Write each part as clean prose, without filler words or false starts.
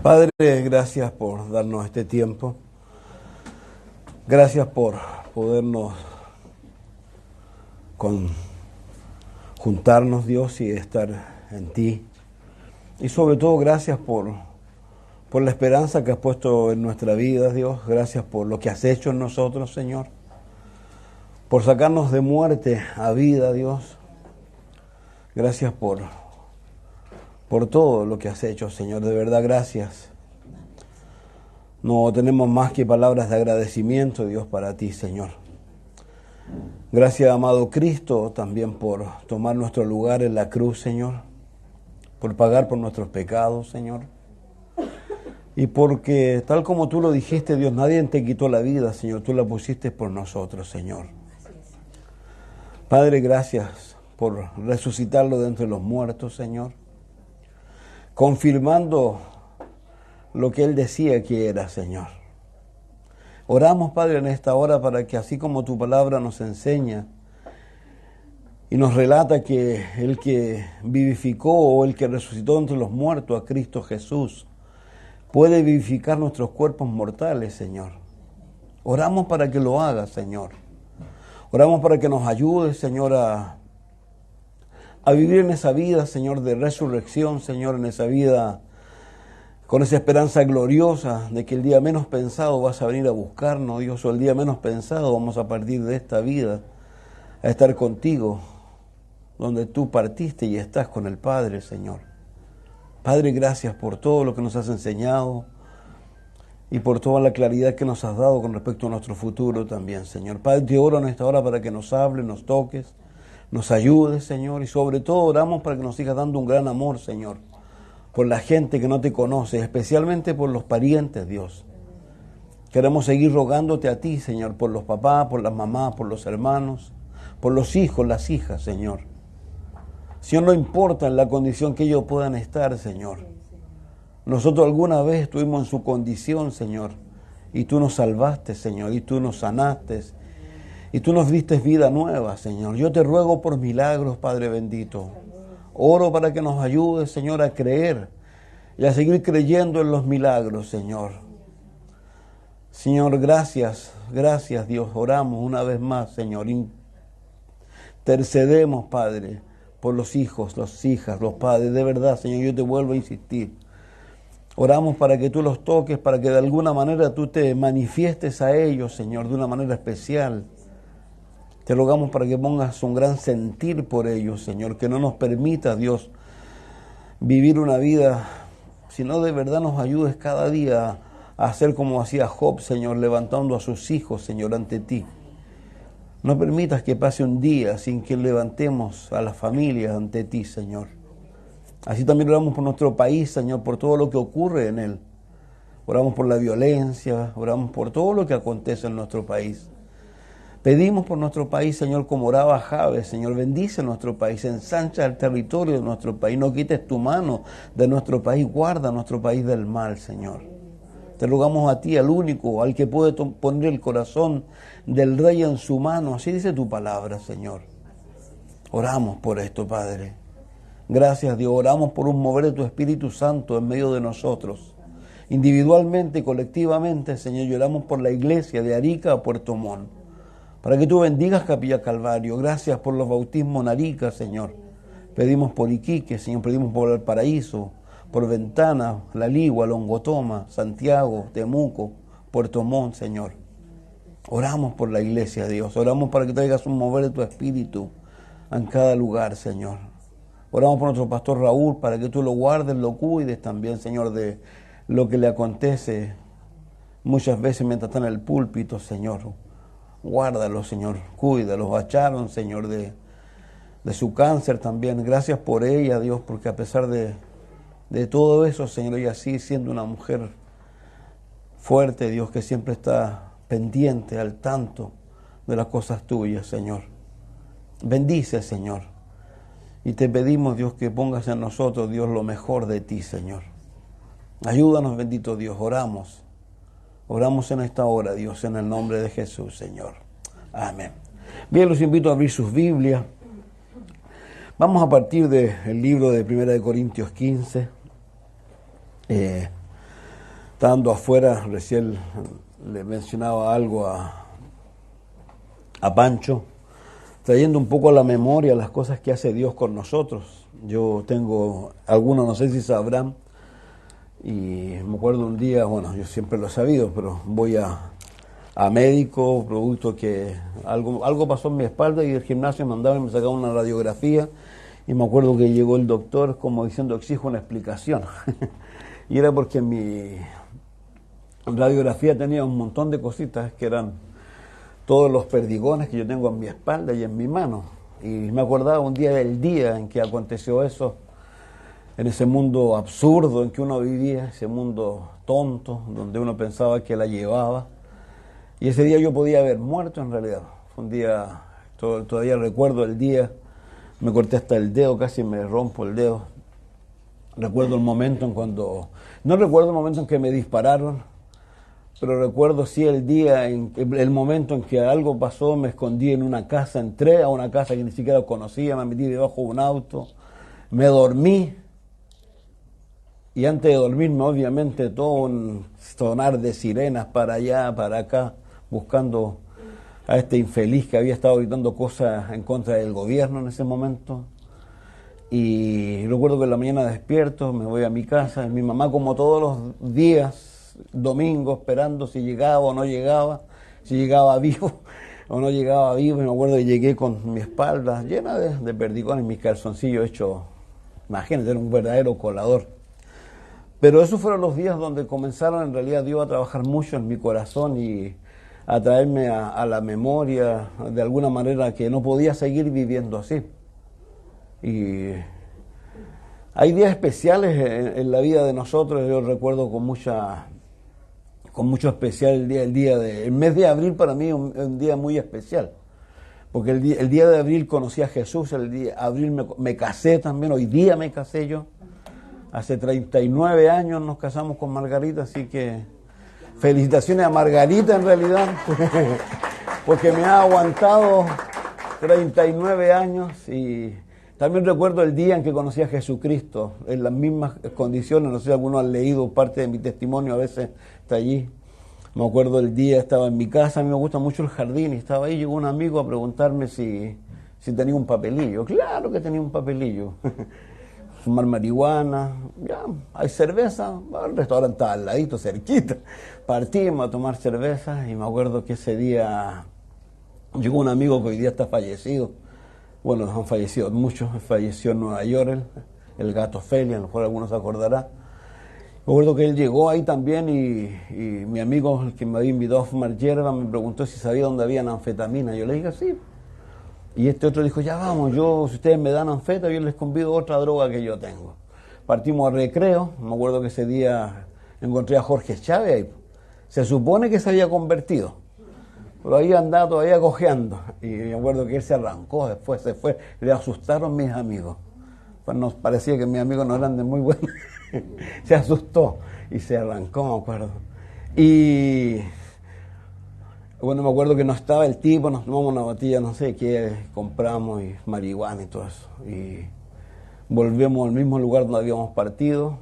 Padre, gracias por darnos este tiempo. Gracias por podernos juntarnos, Dios, y estar en ti. Y sobre todo, gracias por la esperanza que has puesto en nuestra vida, Dios. Gracias por lo que has hecho en nosotros, Señor. Por sacarnos de muerte a vida, Dios. Gracias por todo lo que has hecho, Señor. De verdad, gracias. No tenemos más que palabras de agradecimiento, Dios, para ti, Señor. Gracias, amado Cristo, también por tomar nuestro lugar en la cruz, Señor. Por pagar por nuestros pecados, Señor. Y porque, tal como tú lo dijiste, Dios, nadie te quitó la vida, Señor. Tú la pusiste por nosotros, Señor. Padre, gracias por resucitarlo de entre los muertos, Señor. Confirmando lo que Él decía que era, Señor. Oramos, Padre, en esta hora para que así como tu palabra nos enseña y nos relata que el que vivificó o el que resucitó entre los muertos a Cristo Jesús puede vivificar nuestros cuerpos mortales, Señor. Oramos para que lo haga, Señor. Oramos para que nos ayude, Señor, a vivir en esa vida, Señor, de resurrección, Señor, en esa vida con esa esperanza gloriosa de que el día menos pensado vas a venir a buscarnos, Dios, o el día menos pensado vamos a partir de esta vida a estar contigo, donde tú partiste y estás con el Padre, Señor. Padre, gracias por todo lo que nos has enseñado y por toda la claridad que nos has dado con respecto a nuestro futuro también, Señor. Padre, te oro en esta hora para que nos hables, nos toques, nos ayudes, Señor, y sobre todo oramos para que nos sigas dando un gran amor, Señor, por la gente que no te conoce, especialmente por los parientes, Dios. Queremos seguir rogándote a ti, Señor, por los papás, por las mamás, por los hermanos, por los hijos, las hijas, Señor. Señor, no importa en la condición que ellos puedan estar, Señor. Nosotros alguna vez estuvimos en su condición, Señor, y tú nos salvaste, Señor, y tú nos sanaste, y tú nos diste vida nueva, Señor. Yo te ruego por milagros, Padre bendito. Oro para que nos ayudes, Señor, a creer y a seguir creyendo en los milagros, Señor. Señor, gracias, Dios. Oramos una vez más, Señor. Intercedemos, Padre, por los hijos, las hijas, los padres. De verdad, Señor, yo te vuelvo a insistir. Oramos para que tú los toques, para que de alguna manera tú te manifiestes a ellos, Señor, de una manera especial. Te rogamos para que pongas un gran sentir por ellos, Señor, que no nos permita, Dios, vivir una vida, sino de verdad nos ayudes cada día a hacer como hacía Job, Señor, levantando a sus hijos, Señor, ante ti. No permitas que pase un día sin que levantemos a las familias ante ti, Señor. Así también oramos por nuestro país, Señor, por todo lo que ocurre en él. Oramos por la violencia, oramos por todo lo que acontece en nuestro país. Pedimos por nuestro país, Señor, como oraba Jabes, Señor, bendice nuestro país, ensancha el territorio de nuestro país, no quites tu mano de nuestro país, guarda nuestro país del mal, Señor. Te rogamos a ti, al único, al que puede poner el corazón del rey en su mano, así dice tu palabra, Señor. Oramos por esto, Padre. Gracias, Dios, oramos por un mover de tu Espíritu Santo en medio de nosotros. Individualmente y colectivamente, Señor, lloramos por la iglesia de Arica a Puerto Montt. Para que tú bendigas Capilla Calvario. Gracias por los bautismos en Arica, Señor. Pedimos por Iquique, Señor. Pedimos por Valparaíso, por Ventana, La Ligua, Longotoma, Santiago, Temuco, Puerto Montt, Señor. Oramos por la iglesia, Dios. Oramos para que traigas un mover de tu espíritu en cada lugar, Señor. Oramos por nuestro pastor Raúl, para que tú lo guardes, lo cuides también, Señor, de lo que le acontece muchas veces mientras está en el púlpito, Señor. Guárdalo, Señor, cuídalo. Acharon, Señor, de su cáncer también. Gracias por ella, Dios, porque a pesar de todo eso, Señor, ella sigue siendo una mujer fuerte, Dios, que siempre está pendiente, al tanto de las cosas tuyas, Señor. Bendice, Señor. Y te pedimos, Dios, que pongas en nosotros, Dios, lo mejor de ti, Señor. Ayúdanos, bendito Dios, oramos. Oramos en esta hora, Dios, en el nombre de Jesús, Señor. Amén. Bien, los invito a abrir sus Biblias. Vamos a partir del libro de 1 Corintios 15. Estando afuera, recién le mencionaba algo a Pancho, trayendo un poco a la memoria las cosas que hace Dios con nosotros. Yo tengo algunos, no sé si sabrán, y me acuerdo un día, bueno, yo siempre lo he sabido, pero voy a médico, producto que algo pasó en mi espalda y el gimnasio me mandaba y me sacaba una radiografía y me acuerdo que llegó el doctor como diciendo exijo una explicación. Y era porque en mi radiografía tenía un montón de cositas que eran todos los perdigones que yo tengo en mi espalda y en mi mano. Y me acordaba un día del día en que aconteció eso, en ese mundo absurdo en que uno vivía, ese mundo tonto, donde uno pensaba que la llevaba. Y ese día yo podía haber muerto en realidad. Fue un día, todavía recuerdo el día, me corté hasta el dedo, casi me rompo el dedo. Recuerdo el momento no recuerdo el momento en que me dispararon, pero recuerdo sí el momento en que algo pasó, me escondí en una casa, entré a una casa que ni siquiera conocía, me metí debajo de un auto, me dormí. Y antes de dormirme, obviamente, todo un sonar de sirenas para allá, para acá, buscando a este infeliz que había estado gritando cosas en contra del gobierno en ese momento. Y recuerdo que en la mañana despierto, me voy a mi casa, y mi mamá, como todos los días, domingo, esperando si llegaba o no llegaba, si llegaba vivo o no llegaba vivo. Y me acuerdo que llegué con mi espalda llena de perdigones, mis calzoncillos hechos, imagínate, era un verdadero colador. Pero esos fueron los días donde comenzaron en realidad Dios a trabajar mucho en mi corazón y a traerme a la memoria de alguna manera que no podía seguir viviendo así. Y hay días especiales en la vida de nosotros. Yo recuerdo con mucho especial el mes de abril. Para mí es un día muy especial, porque el día de abril conocí a Jesús, el día de abril me casé también, hoy día me casé yo. Hace 39 años nos casamos con Margarita, así que felicitaciones a Margarita en realidad, porque me ha aguantado 39 años. Y también recuerdo el día en que conocí a Jesucristo, en las mismas condiciones. No sé si algunos han leído parte de mi testimonio, a veces está allí. Me acuerdo el día, estaba en mi casa, a mí me gusta mucho el jardín, y estaba ahí, llegó un amigo a preguntarme si tenía un papelillo. Claro que tenía un papelillo. Fumar marihuana, ya, hay cerveza, el restaurante estaba al ladito, cerquita. Partimos a tomar cerveza y me acuerdo que ese día llegó un amigo que hoy día está fallecido. Bueno, han fallecido muchos, falleció en Nueva York, el gato Feli, a lo mejor algunos se acordarán. Me acuerdo que él llegó ahí también y mi amigo, el que me había invitado a fumar hierba, me preguntó si sabía dónde había anfetamina. Yo le dije, sí. Y este otro dijo, ya vamos, si ustedes me dan anfeta, yo les convido otra droga que yo tengo. Partimos a recreo, me acuerdo que ese día encontré a Jorge Chávez ahí. Se supone que se había convertido, pero ahí andaba todavía cojeando. Y me acuerdo que él se arrancó, después se fue, le asustaron mis amigos. Pues nos parecía que mis amigos no eran de muy buenos. Se asustó y se arrancó, me acuerdo. Y bueno, me acuerdo que no estaba el tipo, nos tomamos una botella, no sé qué, compramos y marihuana y todo eso. Y volvemos al mismo lugar donde habíamos partido.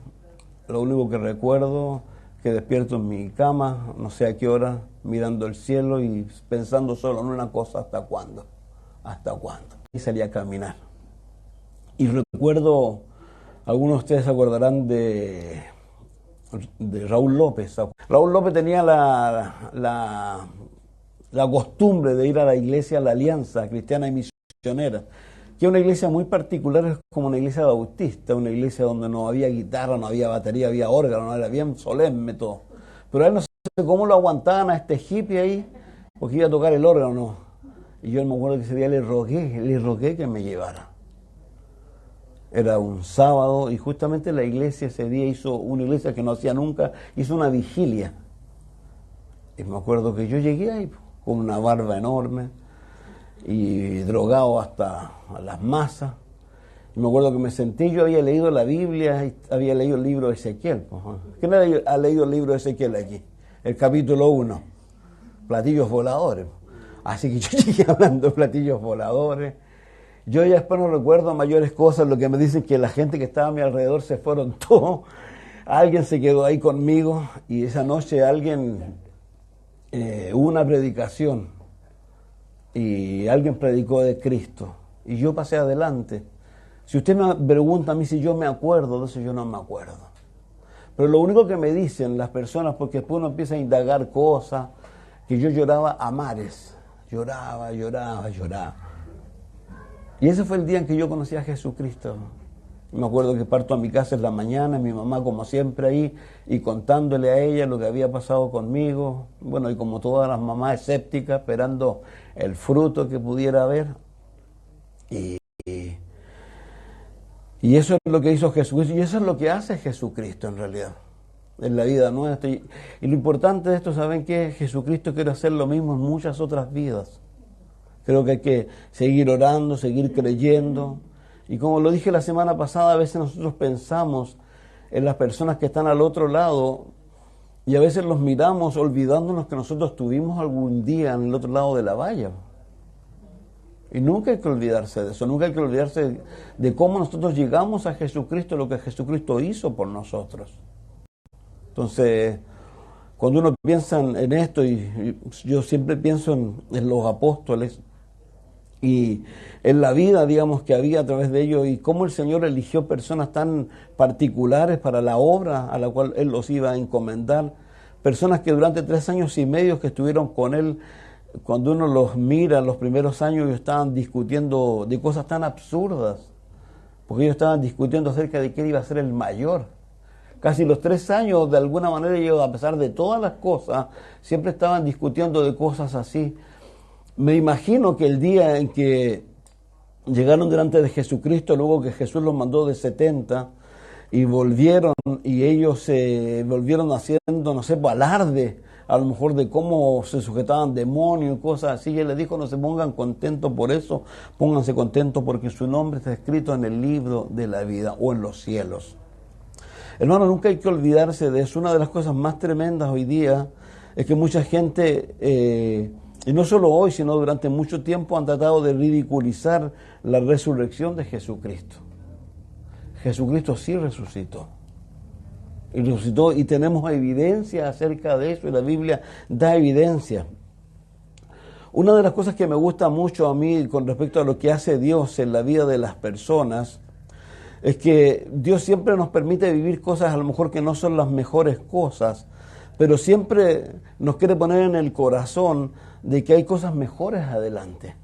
Lo único que recuerdo es que despierto en mi cama, no sé a qué hora, mirando el cielo y pensando solo en una cosa, ¿hasta cuándo? ¿Hasta cuándo? Y salí a caminar. Y recuerdo, algunos de ustedes se acordarán de Raúl López. Raúl López tenía la costumbre de ir a la iglesia, la Alianza Cristiana y Misionera, que es una iglesia muy particular, es como una iglesia bautista, una iglesia donde no había guitarra, no había batería, había órgano, era bien solemne todo. Pero a él no sé cómo lo aguantaban a este hippie ahí, porque iba a tocar el órgano. Y yo me acuerdo que ese día le rogué que me llevara. Era un sábado y justamente la iglesia ese día hizo una iglesia que no hacía nunca, hizo una vigilia. Y me acuerdo que yo llegué ahí con una barba enorme y drogado hasta a las masas. Y me acuerdo que me senté, yo había leído la Biblia, y había leído el libro de Ezequiel. ¿Quién ha leído el libro de Ezequiel aquí? El capítulo 1, platillos voladores. Así que yo llegué hablando de platillos voladores. Yo ya después no recuerdo mayores cosas, lo que me dicen que la gente que estaba a mi alrededor se fueron todos alguien se quedó ahí conmigo y esa noche hubo una predicación y alguien predicó de Cristo y yo pasé adelante. Si usted me pregunta a mí si yo me acuerdo de eso, yo no me acuerdo. Pero lo único que me dicen las personas, porque después uno empieza a indagar cosas, que yo lloraba a mares. Lloraba. Y ese fue el día en que yo conocí a Jesucristo. Me acuerdo que parto a mi casa en la mañana, mi mamá como siempre ahí, y contándole a ella lo que había pasado conmigo. Bueno, y como todas las mamás escépticas, esperando el fruto que pudiera haber. Y eso es lo que hizo Jesucristo, y eso es lo que hace Jesucristo en realidad, en la vida nuestra. Y lo importante de esto, ¿saben qué? Jesucristo quiere hacer lo mismo en muchas otras vidas. Creo que hay que seguir orando, seguir creyendo. Y como lo dije la semana pasada, a veces nosotros pensamos en las personas que están al otro lado y a veces los miramos olvidándonos que nosotros tuvimos algún día en el otro lado de la valla. Y nunca hay que olvidarse de eso, nunca hay que olvidarse de cómo nosotros llegamos a Jesucristo, lo que Jesucristo hizo por nosotros. Entonces, cuando uno piensa en esto, y yo siempre pienso en los apóstoles y en la vida, digamos, que había a través de ellos y cómo el Señor eligió personas tan particulares para la obra a la cual Él los iba a encomendar, personas que durante 3 años y medio que estuvieron con Él, cuando uno los mira, los primeros años ellos estaban discutiendo de cosas tan absurdas, porque ellos estaban discutiendo acerca de quién iba a ser el mayor. Casi los 3 años, de alguna manera, ellos, a pesar de todas las cosas, siempre estaban discutiendo de cosas así. Me imagino que el día en que llegaron delante de Jesucristo, luego que Jesús los mandó de 70, y volvieron, y ellos se volvieron haciendo, no sé, alarde, a lo mejor de cómo se sujetaban demonios y cosas así, y Él les dijo, no se pongan contentos por eso, pónganse contentos porque su nombre está escrito en el libro de la vida o en los cielos. Hermano, nunca hay que olvidarse de eso. Una de las cosas más tremendas hoy día es que mucha gente, y no solo hoy, sino durante mucho tiempo, han tratado de ridiculizar la resurrección de Jesucristo. Jesucristo sí resucitó. Y resucitó y tenemos evidencia acerca de eso y la Biblia da evidencia. Una de las cosas que me gusta mucho a mí con respecto a lo que hace Dios en la vida de las personas es que Dios siempre nos permite vivir cosas a lo mejor que no son las mejores cosas, pero siempre nos quiere poner en el corazón de que hay cosas mejores adelante.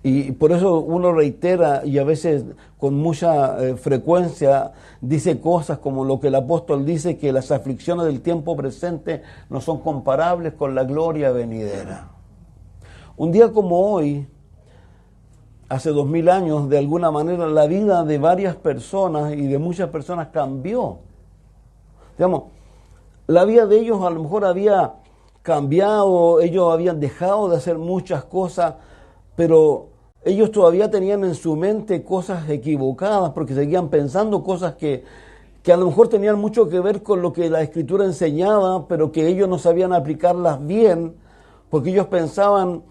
Y por eso uno reitera y a veces con mucha frecuencia dice cosas como lo que el apóstol dice, que las aflicciones del tiempo presente no son comparables con la gloria venidera. Un día como hoy, hace 2000 años, de alguna manera la vida de varias personas y de muchas personas cambió. Digamos, la vida de ellos a lo mejor había cambiado, ellos habían dejado de hacer muchas cosas, pero ellos todavía tenían en su mente cosas equivocadas porque seguían pensando cosas que a lo mejor tenían mucho que ver con lo que la Escritura enseñaba, pero que ellos no sabían aplicarlas bien, porque ellos pensaban,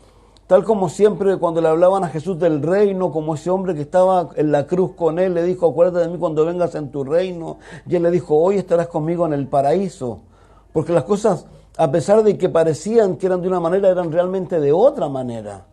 tal como siempre cuando le hablaban a Jesús del reino, como ese hombre que estaba en la cruz con él, le dijo, acuérdate de mí cuando vengas en tu reino, y él le dijo, hoy estarás conmigo en el paraíso, porque las cosas, a pesar de que parecían que eran de una manera, eran realmente de otra manera.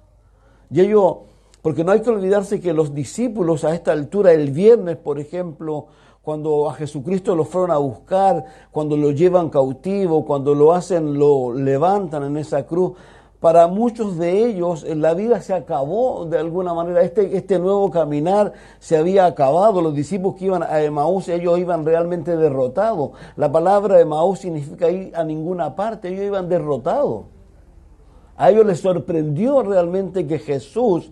Y ellos, porque no hay que olvidarse que los discípulos a esta altura, el viernes, por ejemplo, cuando a Jesucristo lo fueron a buscar, cuando lo llevan cautivo, cuando lo hacen, lo levantan en esa cruz, para muchos de ellos la vida se acabó de alguna manera, este nuevo caminar se había acabado. Los discípulos que iban a Emaús, ellos iban realmente derrotados. La palabra Emaús significa ir a ninguna parte, ellos iban derrotados. A ellos les sorprendió realmente que Jesús,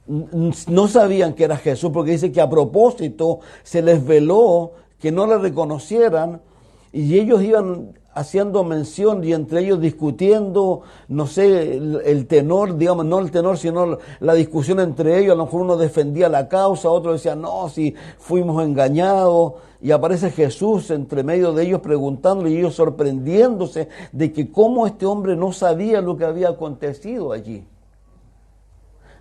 no sabían que era Jesús, porque dice que a propósito se les veló que no le reconocieran, y ellos iban haciendo mención y entre ellos discutiendo, no sé, el tenor, digamos, no el tenor, sino la discusión entre ellos. A lo mejor uno defendía la causa, otro decía, no, si fuimos engañados, y aparece Jesús entre medio de ellos preguntándole y ellos sorprendiéndose de que cómo este hombre no sabía lo que había acontecido allí.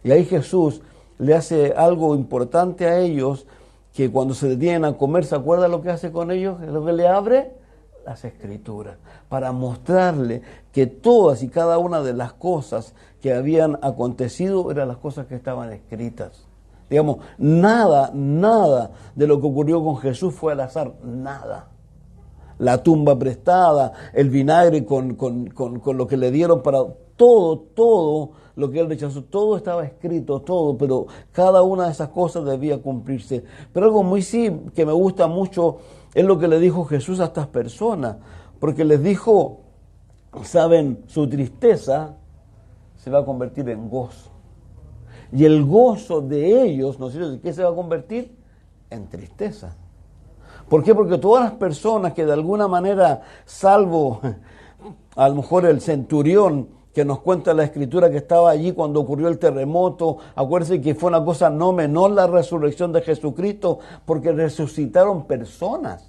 Y ahí Jesús le hace algo importante a ellos, que cuando se detienen a comer, ¿se acuerda lo que hace con ellos? Es lo que le abre las Escrituras, para mostrarle que todas y cada una de las cosas que habían acontecido eran las cosas que estaban escritas. Digamos, nada de lo que ocurrió con Jesús fue al azar, nada. La tumba prestada, el vinagre con lo que le dieron para todo lo que él rechazó, todo estaba escrito, todo, pero cada una de esas cosas debía cumplirse. Pero algo muy que me gusta mucho es lo que le dijo Jesús a estas personas, porque les dijo, saben, su tristeza se va a convertir en gozo. Y el gozo de ellos, ¿no es cierto? ¿Qué se va a convertir? En tristeza. ¿Por qué? Porque todas las personas que de alguna manera, salvo a lo mejor el centurión que nos cuenta la Escritura que estaba allí cuando ocurrió el terremoto, acuérdense que fue una cosa no menor la resurrección de Jesucristo, porque resucitaron personas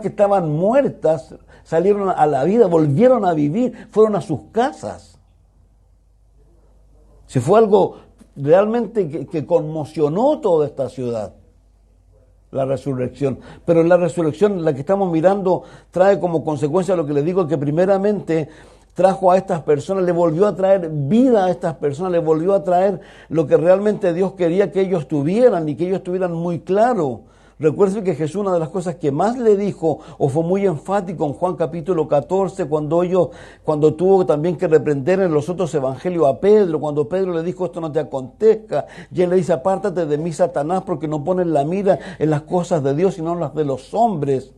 que estaban muertas, salieron a la vida, volvieron a vivir, fueron a sus casas. Si fue algo realmente que conmocionó toda esta ciudad, la resurrección. Pero la resurrección, la que estamos mirando, trae como consecuencia lo que les digo, que primeramente trajo a estas personas, le volvió a traer vida a estas personas, le volvió a traer lo que realmente Dios quería que ellos tuvieran y que ellos tuvieran muy claro. Recuerden que Jesús, una de las cosas que más le dijo, o fue muy enfático en Juan capítulo 14, cuando tuvo también que reprender en los otros evangelios a Pedro, cuando Pedro le dijo, esto no te acontezca, y él le dice, apártate de mí, Satanás, porque no pones la mira en las cosas de Dios, sino en las de los hombres.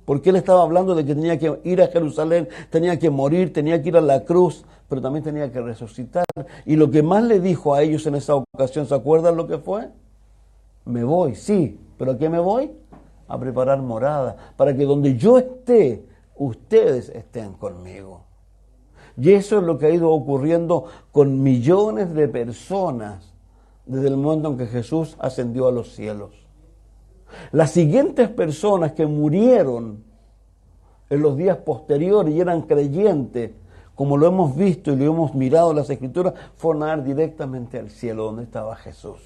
Porque él estaba hablando de que tenía que ir a Jerusalén, tenía que morir, tenía que ir a la cruz, pero también tenía que resucitar. Y lo que más le dijo a ellos en esa ocasión, ¿se acuerdan lo que fue? Me voy, sí, ¿pero a qué me voy? A preparar morada, para que donde yo esté, ustedes estén conmigo. Y eso es lo que ha ido ocurriendo con millones de personas desde el momento en que Jesús ascendió a los cielos. Las siguientes personas que murieron en los días posteriores y eran creyentes, como lo hemos visto y lo hemos mirado en las Escrituras, fueron a ir directamente al cielo donde estaba Jesús.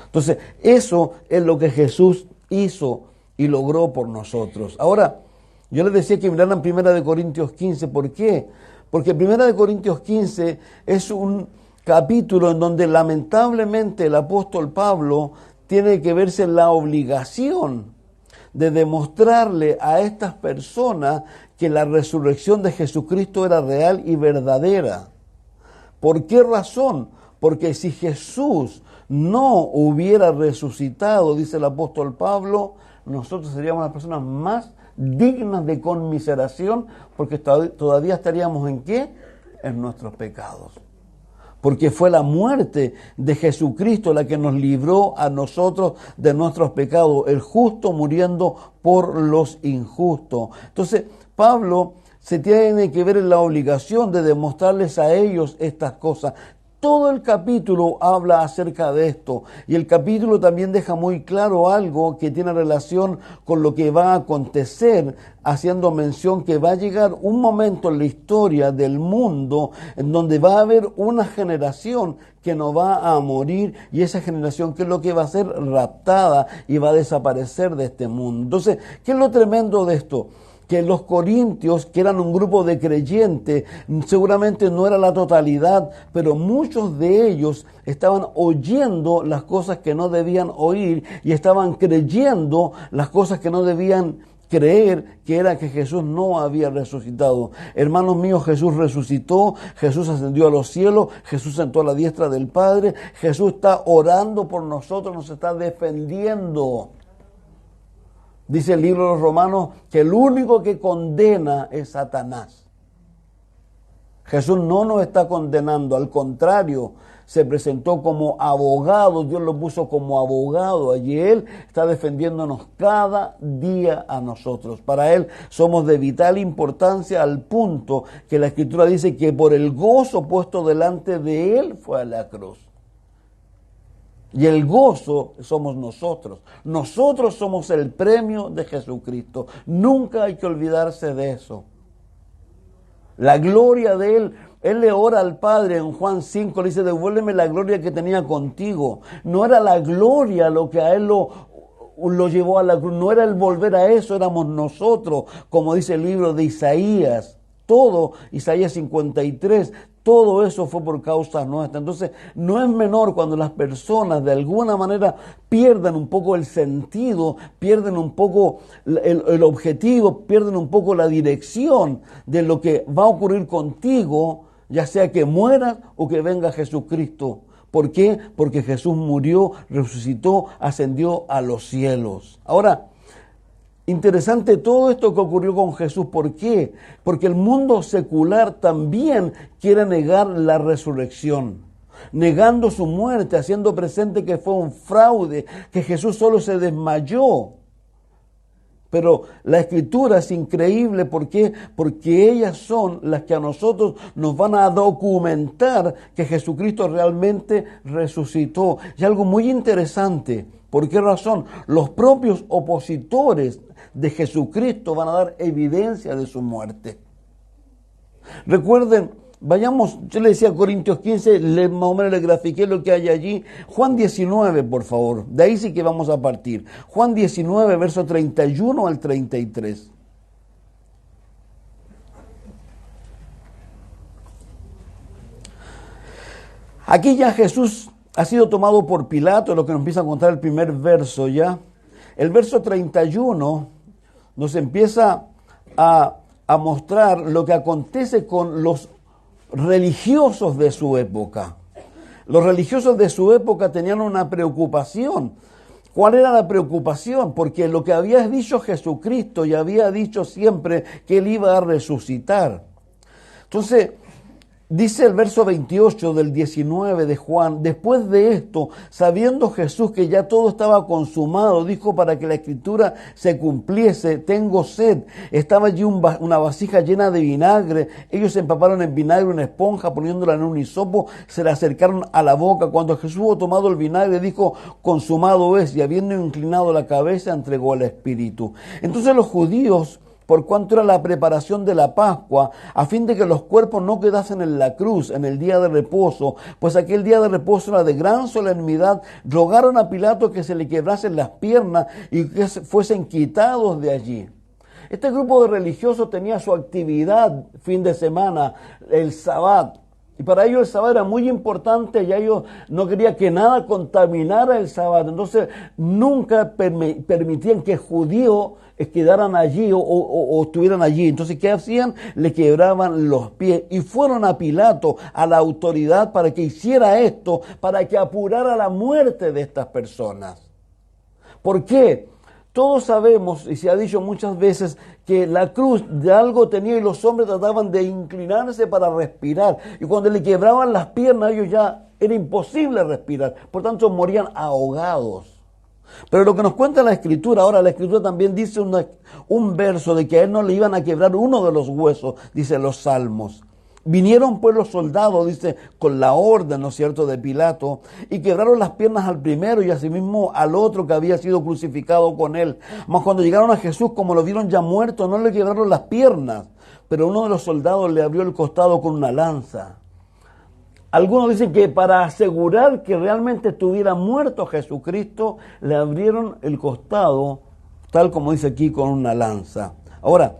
Entonces, eso es lo que Jesús hizo y logró por nosotros. Ahora, yo les decía que miraran 1 Corintios 15. ¿Por qué? Porque 1 Corintios 15 es un capítulo en donde lamentablemente el apóstol Pablo tiene que verse la obligación de demostrarle a estas personas que la resurrección de Jesucristo era real y verdadera. ¿Por qué razón? Porque si Jesús no hubiera resucitado, dice el apóstol Pablo, nosotros seríamos las personas más dignas de conmiseración, porque todavía estaríamos ¿en qué? En nuestros pecados. Porque fue la muerte de Jesucristo la que nos libró a nosotros de nuestros pecados, el justo muriendo por los injustos. Entonces, Pablo se tiene que ver en la obligación de demostrarles a ellos estas cosas. Todo el capítulo habla acerca de esto, y el capítulo también deja muy claro algo que tiene relación con lo que va a acontecer, haciendo mención que va a llegar un momento en la historia del mundo en donde va a haber una generación que no va a morir, y esa generación, ¿qué es lo que va a ser? Raptada y va a desaparecer de este mundo. Entonces, ¿qué es lo tremendo de esto? Que los corintios, que eran un grupo de creyentes, seguramente no era la totalidad, pero muchos de ellos estaban oyendo las cosas que no debían oír y estaban creyendo las cosas que no debían creer, que era que Jesús no había resucitado. Hermanos míos, Jesús resucitó, Jesús ascendió a los cielos, Jesús sentó a la diestra del Padre, Jesús está orando por nosotros, nos está defendiendo. Dice el libro de los Romanos que el único que condena es Satanás. Jesús no nos está condenando, al contrario, se presentó como abogado, Dios lo puso como abogado, allí Él está defendiéndonos cada día a nosotros. Para Él somos de vital importancia al punto que la Escritura dice que por el gozo puesto delante de Él fue a la cruz. Y el gozo somos nosotros. Nosotros somos el premio de Jesucristo. Nunca hay que olvidarse de eso. La gloria de Él Él le ora al Padre en Juan 5, le dice, devuélveme la gloria que tenía contigo. No era la gloria lo que a él lo llevó a la cruz, no era el volver a eso, éramos nosotros, como dice el libro de Isaías. Todo, Isaías 53, todo eso fue por causa nuestra. Entonces, no es menor cuando las personas de alguna manera pierden un poco el sentido, pierden un poco el objetivo, pierden un poco la dirección de lo que va a ocurrir contigo, ya sea que mueras o que venga Jesucristo. ¿Por qué? Porque Jesús murió, resucitó, ascendió a los cielos. Ahora, interesante todo esto que ocurrió con Jesús. ¿Por qué? Porque el mundo secular también quiere negar la resurrección, negando su muerte, haciendo presente que fue un fraude, que Jesús solo se desmayó. Pero la Escritura es increíble. ¿Por qué? Porque ellas son las que a nosotros nos van a documentar que Jesucristo realmente resucitó. Y algo muy interesante. ¿Por qué razón? Los propios opositores de Jesucristo van a dar evidencia de su muerte. Recuerden, vayamos, yo le decía a Corintios 15, más o menos le grafiqué lo que hay allí. Juan 19, por favor, de ahí sí que vamos a partir. Juan 19, verso 31 al 33. Aquí ya Jesús ha sido tomado por Pilato, lo que nos empieza a contar el primer verso ya. El verso 31 nos empieza a mostrar lo que acontece con los religiosos de su época. Los religiosos de su época tenían una preocupación. ¿Cuál era la preocupación? Porque lo que había dicho Jesucristo y había dicho siempre que Él iba a resucitar. Entonces, dice el verso 28 del 19 de Juan, después de esto, sabiendo Jesús que ya todo estaba consumado, dijo para que la Escritura se cumpliese, tengo sed. Estaba allí una vasija llena de vinagre, ellos se empaparon en vinagre una esponja, poniéndola en un hisopo, se la acercaron a la boca. Cuando Jesús hubo tomado el vinagre, dijo, consumado es, y habiendo inclinado la cabeza, entregó al Espíritu. Entonces los judíos, por cuanto era la preparación de la Pascua, a fin de que los cuerpos no quedasen en la cruz en el día de reposo, pues aquel día de reposo era de gran solemnidad, rogaron a Pilato que se le quebrasen las piernas y que fuesen quitados de allí. Este grupo de religiosos tenía su actividad fin de semana, el Sabbat. Y para ellos el Sabbat era muy importante y ellos no querían que nada contaminara el Sabbat. Entonces nunca permitían que judíos quedaran allí o estuvieran allí. Entonces, ¿qué hacían? Le quebraban los pies y fueron a Pilato, a la autoridad, para que hiciera esto, para que apurara la muerte de estas personas. ¿Por qué? Todos sabemos, y se ha dicho muchas veces, que la cruz de algo tenía y los hombres trataban de inclinarse para respirar. Y cuando le quebraban las piernas, ellos ya era imposible respirar. Por tanto, morían ahogados. Pero lo que nos cuenta la Escritura, ahora la Escritura también dice un verso de que a él no le iban a quebrar uno de los huesos, dice los Salmos. Vinieron pues los soldados, dice, con la orden, ¿no es cierto?, de Pilato, y quebraron las piernas al primero y asimismo al otro que había sido crucificado con él. Mas cuando llegaron a Jesús, como lo vieron ya muerto, no le quebraron las piernas, pero uno de los soldados le abrió el costado con una lanza. Algunos dicen que para asegurar que realmente estuviera muerto Jesucristo, le abrieron el costado, tal como dice aquí, con una lanza. Ahora,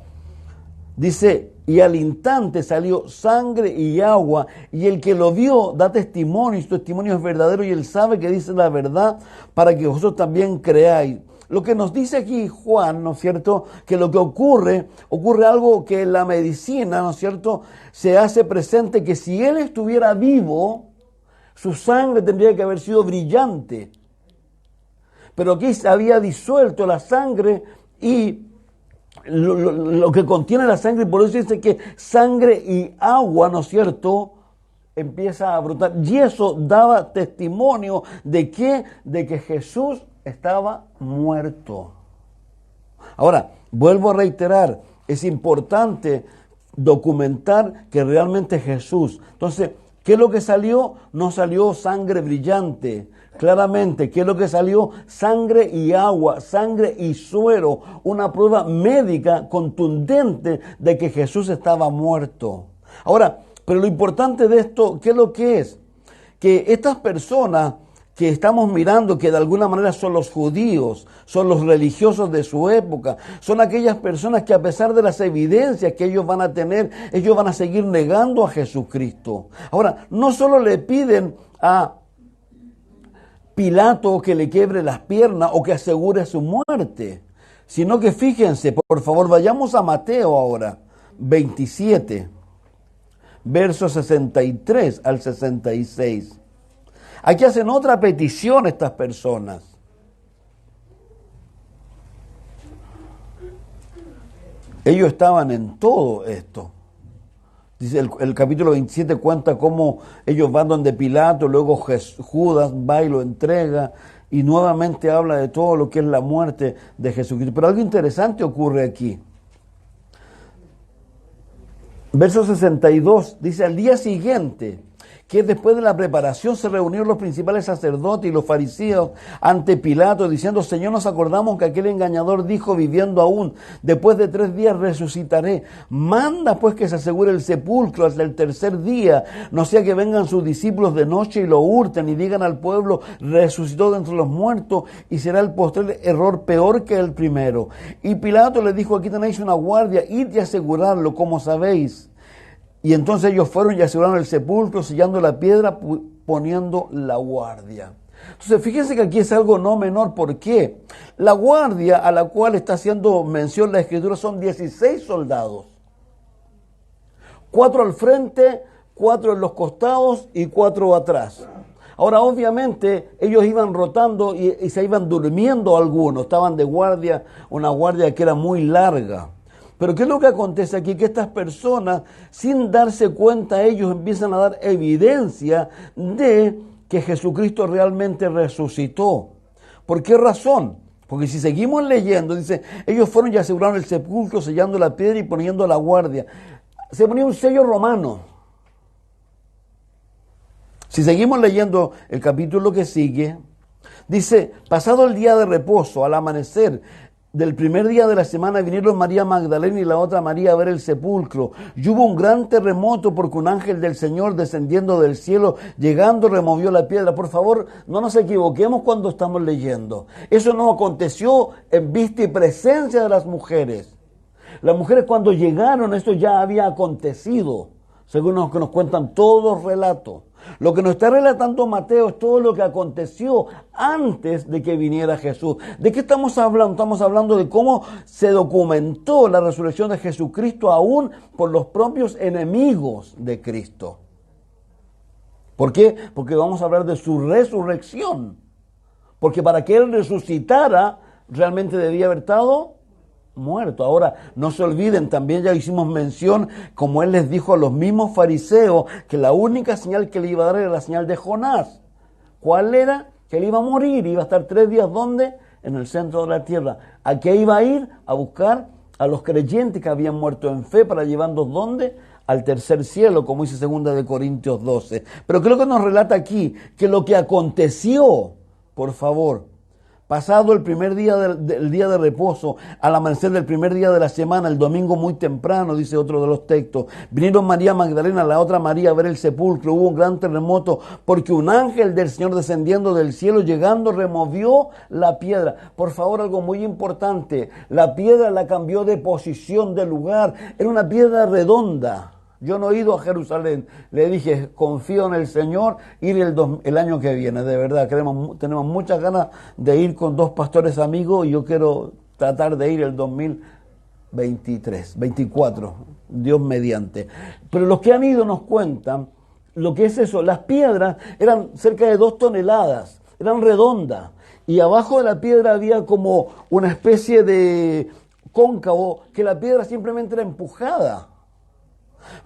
dice, y al instante salió sangre y agua, y el que lo vio da testimonio, y su testimonio es verdadero, y él sabe que dice la verdad, para que vosotros también creáis. Lo que nos dice aquí Juan, ¿no es cierto?, que lo que ocurre algo que en la medicina, ¿no es cierto?, se hace presente, que si él estuviera vivo, su sangre tendría que haber sido brillante. Pero aquí se había disuelto la sangre y lo que contiene la sangre, por eso dice que sangre y agua, ¿no es cierto?, empieza a brotar. Y eso daba testimonio de que Jesús estaba muerto. Ahora, vuelvo a reiterar, es importante documentar que realmente Jesús. Entonces, ¿qué es lo que salió? No salió sangre brillante. Claramente, ¿qué es lo que salió? Sangre y agua, sangre y suero. Una prueba médica contundente de que Jesús estaba muerto. Ahora, Pero lo importante de esto, ¿qué es lo que es? Que estas personas que estamos mirando, que de alguna manera son los judíos, son los religiosos de su época, son aquellas personas que a pesar de las evidencias que ellos van a tener, ellos van a seguir negando a Jesucristo. Ahora, no solo le piden a Pilato que le quiebre las piernas o que asegure su muerte, sino que fíjense, por favor, vayamos a Mateo ahora, 27, versos 63 al 66. Aquí hacen otra petición estas personas. Ellos estaban en todo esto. Dice el capítulo 27 cuenta cómo ellos van donde Pilato, luego Judas va y lo entrega y nuevamente habla de todo lo que es la muerte de Jesucristo. Pero algo interesante ocurre aquí. Verso 62 dice, al día siguiente, que después de la preparación se reunieron los principales sacerdotes y los fariseos ante Pilato, diciendo, Señor, nos acordamos que aquel engañador dijo, viviendo aún, después de 3 días resucitaré. Manda pues que se asegure el sepulcro hasta el tercer día, no sea que vengan sus discípulos de noche y lo hurten y digan al pueblo, resucitó de entre los muertos, y será el postrer error peor que el primero. Y Pilato le dijo, aquí tenéis una guardia, id y asegurarlo, como sabéis. Y entonces ellos fueron y aseguraron el sepulcro, sellando la piedra, poniendo la guardia. Entonces fíjense que aquí es algo no menor. ¿Por qué? La guardia a la cual está haciendo mención la Escritura son 16 soldados. 4 al frente, 4 en los costados y 4 atrás. Ahora, obviamente, ellos iban rotando y se iban durmiendo algunos. Estaban de guardia, una guardia que era muy larga. Pero ¿qué es lo que acontece aquí? Que estas personas, sin darse cuenta, ellos empiezan a dar evidencia de que Jesucristo realmente resucitó. ¿Por qué razón? Porque si seguimos leyendo, dice, ellos fueron y aseguraron el sepulcro, sellando la piedra y poniendo la guardia. Se ponía un sello romano. Si seguimos leyendo el capítulo que sigue, dice, pasado el día de reposo, al amanecer, del primer día de la semana vinieron María Magdalena y la otra María a ver el sepulcro. Y hubo un gran terremoto porque un ángel del Señor descendiendo del cielo, llegando, removió la piedra. Por favor, no nos equivoquemos cuando estamos leyendo. Eso no aconteció en vista y presencia de las mujeres. Las mujeres cuando llegaron, esto ya había acontecido, según nos cuentan todos los relatos. Lo que nos está relatando Mateo es todo lo que aconteció antes de que viniera Jesús. ¿De qué estamos hablando? Estamos hablando de cómo se documentó la resurrección de Jesucristo aún por los propios enemigos de Cristo. ¿Por qué? Porque vamos a hablar de su resurrección. Porque para que Él resucitara, realmente debía haber estado muerto. Ahora, no se olviden, también ya hicimos mención, como Él les dijo a los mismos fariseos, que la única señal que le iba a dar era la señal de Jonás. ¿Cuál era? Que Él iba a morir, iba a estar 3 días, ¿dónde? En el centro de la tierra. ¿A qué iba a ir? A buscar a los creyentes que habían muerto en fe para llevarlos, ¿dónde? Al tercer cielo, como dice 2 Corintios 12. Pero creo que nos relata aquí que lo que aconteció, por favor, pasado el primer día del día de reposo, al amanecer del primer día de la semana, el domingo muy temprano, dice otro de los textos, vinieron María Magdalena, la otra María, a ver el sepulcro. Hubo un gran terremoto porque un ángel del Señor descendiendo del cielo, llegando, removió la piedra. Por favor, algo muy importante, la piedra la cambió de posición, de lugar. Era una piedra redonda. Yo no he ido a Jerusalén. Le dije, confío en el Señor, ir el año que viene. De verdad, tenemos muchas ganas de ir con 2 pastores amigos y yo quiero tratar de ir el 2023, 24, Dios mediante. Pero los que han ido nos cuentan lo que es eso. Las piedras eran cerca de 2 toneladas, eran redondas. Y abajo de la piedra había como una especie de cóncavo que la piedra simplemente era empujada.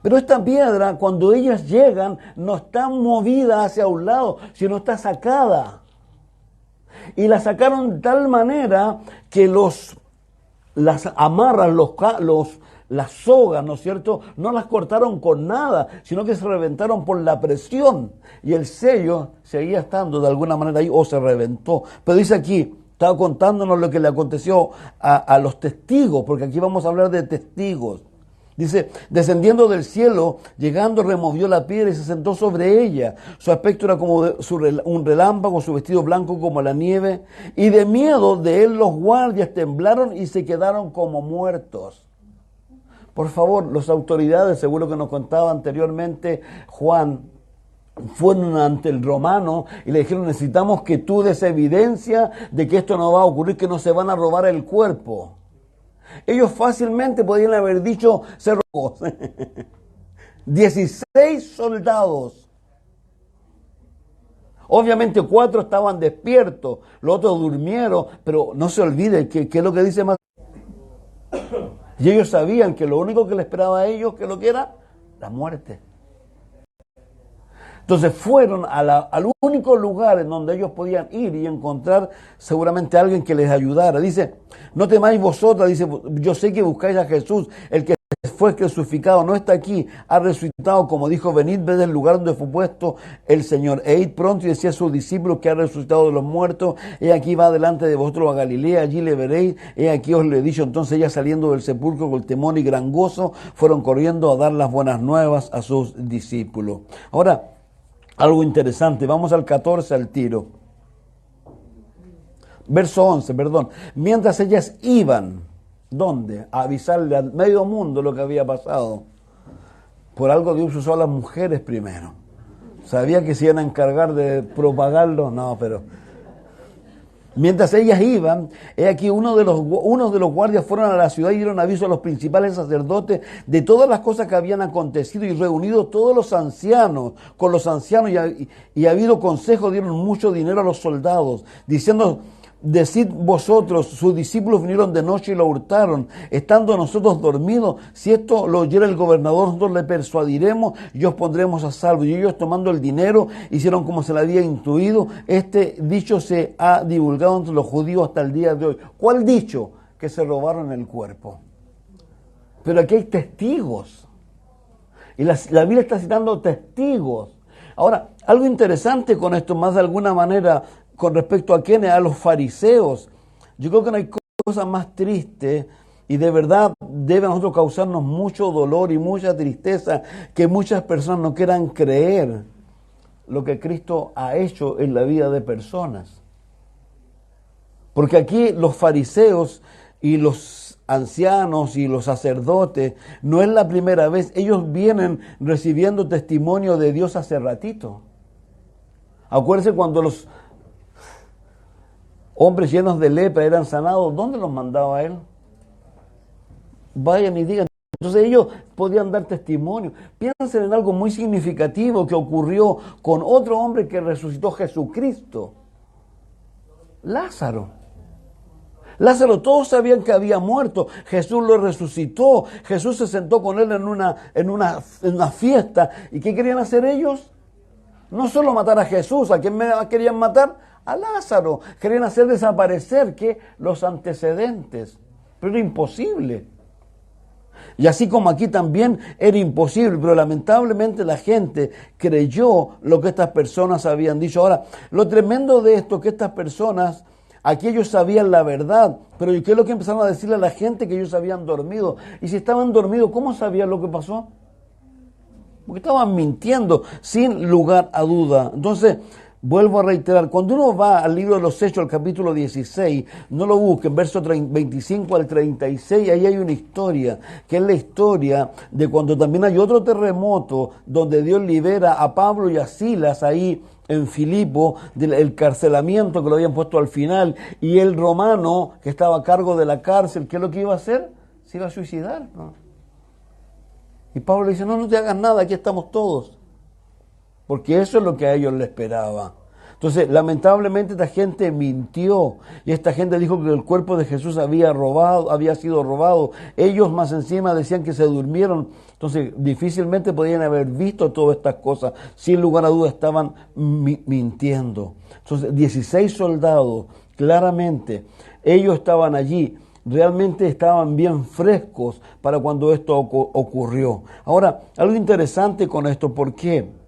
Pero esta piedra, cuando ellas llegan, no está movida hacia un lado, sino está sacada. Y la sacaron de tal manera que las amarras, las sogas, ¿no es cierto? No las cortaron con nada, sino que se reventaron por la presión. Y el sello seguía estando de alguna manera ahí, o se reventó. Pero dice aquí, estaba contándonos lo que le aconteció a los testigos, porque aquí vamos a hablar de testigos. Dice, descendiendo del cielo, llegando, removió la piedra y se sentó sobre ella. Su aspecto era como un relámpago, su vestido blanco como la nieve. Y de miedo de él los guardias temblaron y se quedaron como muertos. Por favor, las autoridades, seguro que nos contaba anteriormente Juan, fueron ante el romano y le dijeron, necesitamos que tú des evidencia de que esto no va a ocurrir, que no se van a robar el cuerpo. Ellos fácilmente podían haber dicho, se robó. 16 soldados. Obviamente 4 estaban despiertos, los otros durmieron, pero no se olvide que es lo que dice más. Y ellos sabían que lo único que les esperaba a ellos, que lo que era, la muerte. Entonces fueron al único lugar en donde ellos podían ir y encontrar seguramente a alguien que les ayudara. Dice, no temáis vosotras, dice, yo sé que buscáis a Jesús, el que fue crucificado, no está aquí, ha resucitado, como dijo, venid, ved el lugar donde fue puesto el Señor. E id pronto y decía a sus discípulos que ha resucitado de los muertos, he aquí va delante de vosotros a Galilea, allí le veréis, he aquí os le he dicho. Entonces ellas saliendo del sepulcro con temor y gran gozo, fueron corriendo a dar las buenas nuevas a sus discípulos. Ahora, algo interesante, vamos al 14 al tiro. Verso 11, perdón. Mientras ellas iban, ¿dónde? A avisarle al medio mundo lo que había pasado. Por algo Dios usó a las mujeres primero. Sabía que se iban a encargar de propagarlo, no, pero... Mientras ellas iban, he aquí unos de los guardias fueron a la ciudad y dieron aviso a los principales sacerdotes de todas las cosas que habían acontecido, y reunidos todos los ancianos, con los ancianos y habido consejo, dieron mucho dinero a los soldados, diciendo, decid vosotros, sus discípulos vinieron de noche y lo hurtaron, estando nosotros dormidos. Si esto lo oyera el gobernador, nosotros le persuadiremos y os pondremos a salvo. Y ellos, tomando el dinero, hicieron como se le había instruido. Este dicho se ha divulgado entre los judíos hasta el día de hoy. ¿Cuál dicho? Que se robaron el cuerpo. Pero aquí hay testigos. Y la Biblia está citando testigos. Ahora, algo interesante con esto, más de alguna manera, con respecto a quiénes, a los fariseos. Yo creo que no hay cosa más triste y de verdad debe a nosotros causarnos mucho dolor y mucha tristeza que muchas personas no quieran creer lo que Cristo ha hecho en la vida de personas. Porque aquí los fariseos y los ancianos y los sacerdotes, no es la primera vez, ellos vienen recibiendo testimonio de Dios hace ratito. Acuérdense cuando los hombres llenos de lepra eran sanados, ¿dónde los mandaba él? Vayan y digan. Entonces ellos podían dar testimonio. Piensen en algo muy significativo que ocurrió con otro hombre que resucitó, Jesucristo. Lázaro. Lázaro, todos sabían que había muerto. Jesús lo resucitó. Jesús se sentó con él en una fiesta. ¿Y qué querían hacer ellos? No solo matar a Jesús. ¿A quién querían matar? A Lázaro. Querían hacer desaparecer los antecedentes. Pero era imposible. Y así como aquí también era imposible, pero lamentablemente la gente creyó lo que estas personas habían dicho. Ahora, lo tremendo de esto, que estas personas, aquí ellos sabían la verdad, pero ¿qué es lo que empezaron a decirle a la gente? Que ellos habían dormido. Y si estaban dormidos, ¿cómo sabían lo que pasó? Porque estaban mintiendo, sin lugar a duda. Entonces, vuelvo a reiterar, cuando uno va al libro de los Hechos, al capítulo 16, no lo busquen, versos 25 al 36, ahí hay una historia, que es la historia de cuando también hay otro terremoto, donde Dios libera a Pablo y a Silas ahí en Filipo, del carcelamiento que lo habían puesto al final, y el romano que estaba a cargo de la cárcel, ¿qué es lo que iba a hacer? Se iba a suicidar, ¿no? Y Pablo le dice, no te hagas nada, aquí estamos todos. Porque eso es lo que a ellos les esperaba. Entonces, lamentablemente esta gente mintió y esta gente dijo que el cuerpo de Jesús había sido robado. Ellos más encima decían que se durmieron. Entonces, difícilmente podían haber visto todas estas cosas. Sin lugar a dudas estaban mintiendo. Entonces, 16 soldados, claramente, ellos estaban allí. Realmente estaban bien frescos para cuando esto ocurrió. Ahora, algo interesante con esto, ¿por qué?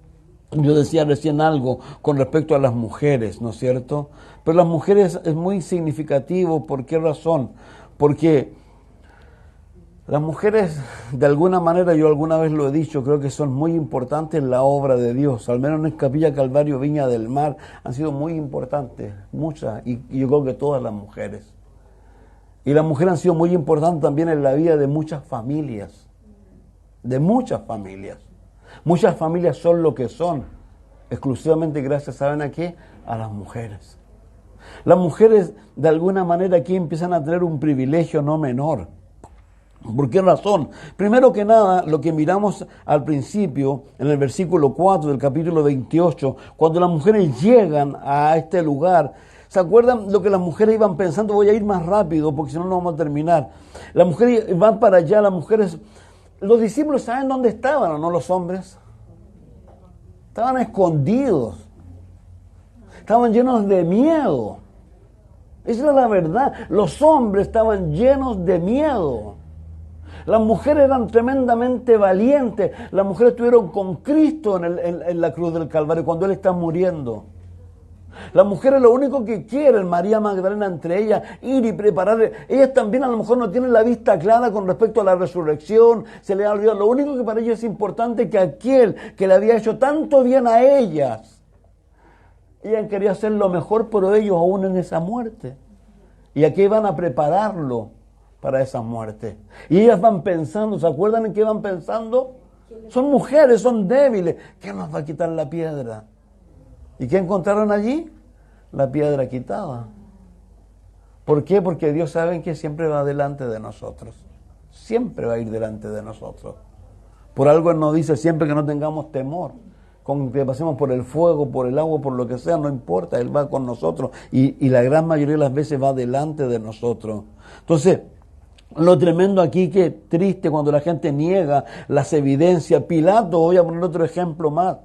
Yo decía recién algo con respecto a las mujeres, ¿no es cierto? Pero las mujeres es muy significativo. ¿Por qué razón? Porque Las mujeres, de alguna manera, yo alguna vez lo he dicho, creo que son muy importantes en la obra de Dios. Al menos en Capilla Calvario, Viña del Mar, han sido muy importantes, muchas, y yo creo que todas las mujeres. Y las mujeres han sido muy importantes también en la vida de muchas familias, de muchas familias. Muchas familias son lo que son, exclusivamente gracias, ¿saben a qué? A las mujeres. Las mujeres, de alguna manera, aquí empiezan a tener un privilegio no menor. ¿Por qué razón? Primero que nada, lo que miramos al principio, en el versículo 4 del capítulo 28, cuando las mujeres llegan a este lugar, ¿se acuerdan lo que las mujeres iban pensando? Voy a ir más rápido porque si no, no vamos a terminar. Las mujeres van para allá, las mujeres, los discípulos ¿saben dónde estaban o no los hombres? Estaban escondidos, estaban llenos de miedo. Esa es la verdad, los hombres estaban llenos de miedo. Las mujeres eran tremendamente valientes. Las mujeres estuvieron con Cristo en la cruz del Calvario cuando Él está muriendo. Las mujeres lo único que quieren, María Magdalena entre ellas, ir y preparar. Ellas también a lo mejor no tienen la vista clara con respecto a la resurrección. Se les ha olvidado. Lo único que para ellos es importante es que aquel que le había hecho tanto bien a ellas, ella quería hacer lo mejor por ellos aún en esa muerte. Y aquí van a prepararlo para esa muerte. Y ellas van pensando, ¿se acuerdan en qué van pensando? Son mujeres, son débiles. ¿Quién nos va a quitar la piedra? ¿Y qué encontraron allí? La piedra quitada. ¿Por qué? Porque Dios sabe que siempre va delante de nosotros. Siempre va a ir delante de nosotros. Por algo Él nos dice siempre que no tengamos temor. Con que pasemos por el fuego, por el agua, por lo que sea, no importa. Él va con nosotros. Y la gran mayoría de las veces va delante de nosotros. Entonces, lo tremendo aquí, que triste cuando la gente niega las evidencias. Pilato, voy a poner otro ejemplo más.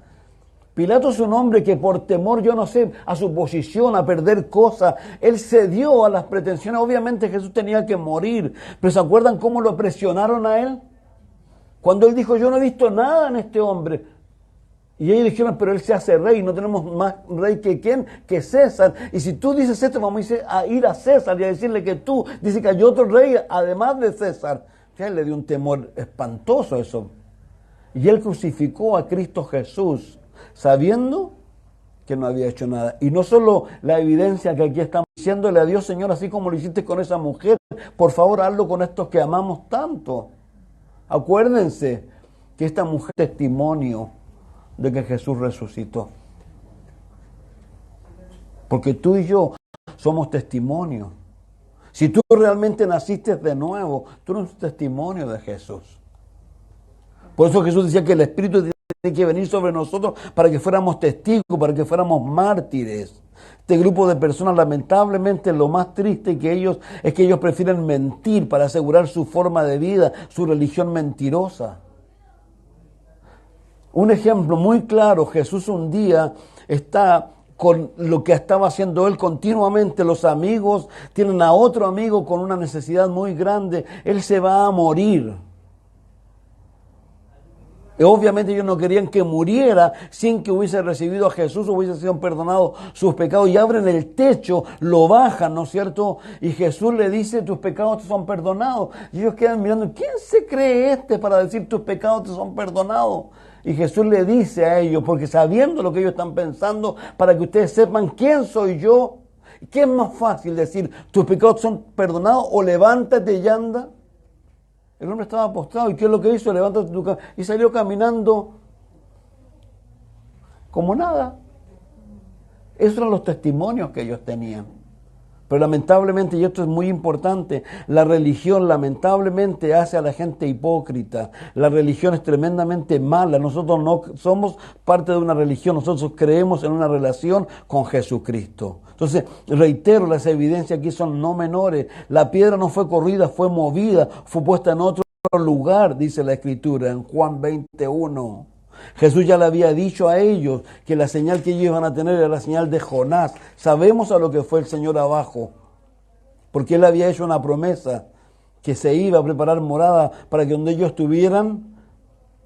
Pilato es un hombre que por temor, yo no sé, a su posición, a perder cosas, él cedió a las pretensiones. Obviamente Jesús tenía que morir, pero ¿se acuerdan cómo lo presionaron a él? Cuando él dijo, yo no he visto nada en este hombre. Y ellos dijeron, pero él se hace rey, no tenemos más rey que quién, que César. Y si tú dices esto, vamos a ir a César y a decirle que tú dices que hay otro rey además de César. Ya él le dio un temor espantoso a eso. Y él crucificó a Cristo Jesús, sabiendo que no había hecho nada. Y no solo la evidencia que aquí estamos diciéndole a Dios, Señor, así como lo hiciste con esa mujer, por favor, hazlo con estos que amamos tanto. Acuérdense que esta mujer es testimonio de que Jesús resucitó. Porque tú y yo somos testimonio. Si tú realmente naciste de nuevo, tú eres un testimonio de Jesús. Por eso Jesús decía que el Espíritu tiene que venir sobre nosotros para que fuéramos testigos, para que fuéramos mártires. Este grupo de personas, lamentablemente, lo más triste es que ellos prefieren mentir para asegurar su forma de vida, su religión mentirosa. Un ejemplo muy claro, Jesús un día está con lo que estaba haciendo él continuamente. Los amigos tienen a otro amigo con una necesidad muy grande. Él se va a morir. Y obviamente ellos no querían que muriera sin que hubiese recibido a Jesús, hubiese sido perdonado sus pecados. Y abren el techo, lo bajan, ¿no es cierto? Y Jesús le dice, tus pecados te son perdonados. Y ellos quedan mirando, ¿quién se cree para decir tus pecados te son perdonados? Y Jesús le dice a ellos, porque sabiendo lo que ellos están pensando, para que ustedes sepan quién soy yo, ¿qué es más fácil decir, tus pecados son perdonados o levántate y anda? El hombre estaba postrado, ¿y qué es lo que hizo? Levántate tu cabeza y salió caminando como nada. Esos eran los testimonios que ellos tenían. Pero lamentablemente, y esto es muy importante, la religión lamentablemente hace a la gente hipócrita. La religión es tremendamente mala. Nosotros no somos parte de una religión, nosotros creemos en una relación con Jesucristo. Entonces, reitero, las evidencias aquí son no menores. La piedra no fue corrida, fue movida, fue puesta en otro lugar, dice la Escritura en Juan 21. Jesús ya le había dicho a ellos que la señal que ellos iban a tener era la señal de Jonás. Sabemos a lo que fue el Señor abajo, porque Él había hecho una promesa que se iba a preparar morada para que donde ellos estuvieran,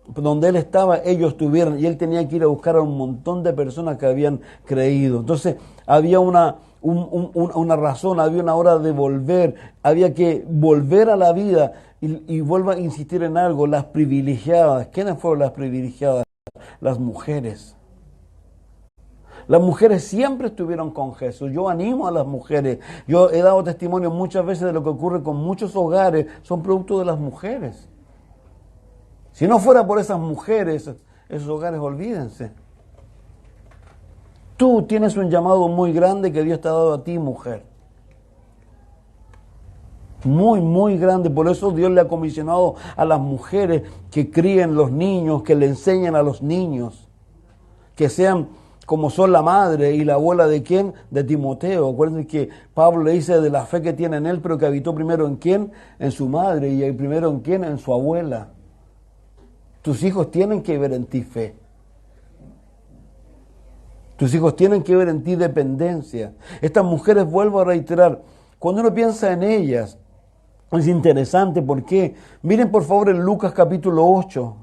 donde Él estaba, ellos estuvieran. Y Él tenía que ir a buscar a un montón de personas que habían creído. Entonces había una razón, había una hora de volver, había que volver a la vida. Y vuelvo a insistir en algo, las privilegiadas. ¿Quiénes fueron las privilegiadas? Las mujeres. Las mujeres siempre estuvieron con Jesús. Yo animo a las mujeres. Yo he dado testimonio muchas veces de lo que ocurre con muchos hogares. Son producto de las mujeres. Si no fuera por esas mujeres, esos hogares, olvídense. Tú tienes un llamado muy grande que Dios te ha dado a ti, mujer. Muy, muy grande. Por eso Dios le ha comisionado a las mujeres que críen los niños, que le enseñen a los niños, que sean como son la madre y la abuela de quién, de Timoteo. Acuérdense que Pablo le dice de la fe que tiene en él, pero que habitó primero en quién, en su madre, y primero en quién, en su abuela. Tus hijos tienen que ver en ti fe. Tus hijos tienen que ver en ti dependencia. Estas mujeres, vuelvo a reiterar, cuando uno piensa en ellas, es interesante. ¿Por qué? Miren por favor en Lucas capítulo 8.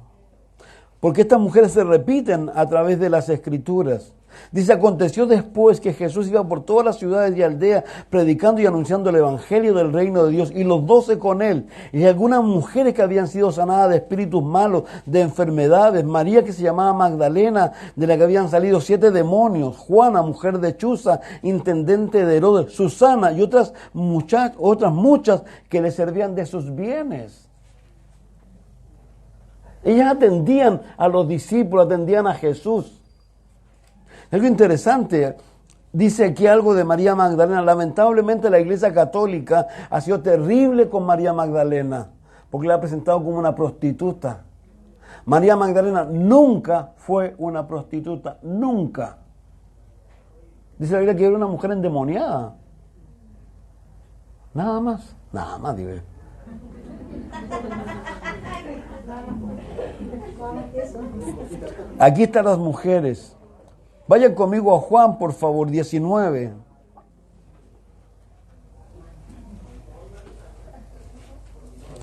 Porque estas mujeres se repiten a través de las Escrituras. Dice, aconteció después que Jesús iba por todas las ciudades y aldeas predicando y anunciando el evangelio del reino de Dios, y los 12 con él, y algunas mujeres que habían sido sanadas de espíritus malos, de enfermedades, María que se llamaba Magdalena, de la que habían salido 7 demonios, Juana, mujer de Chuza, intendente de Herodes, Susana y otras muchas que le servían de sus bienes. Ellas atendían a los discípulos, atendían a Jesús. Algo interesante, dice aquí algo de María Magdalena. Lamentablemente la Iglesia Católica ha sido terrible con María Magdalena, porque la ha presentado como una prostituta. María Magdalena nunca fue una prostituta, nunca. Dice la Biblia que era una mujer endemoniada. Nada más, digo yo. Aquí están las mujeres. Vayan conmigo a Juan, por favor, 19.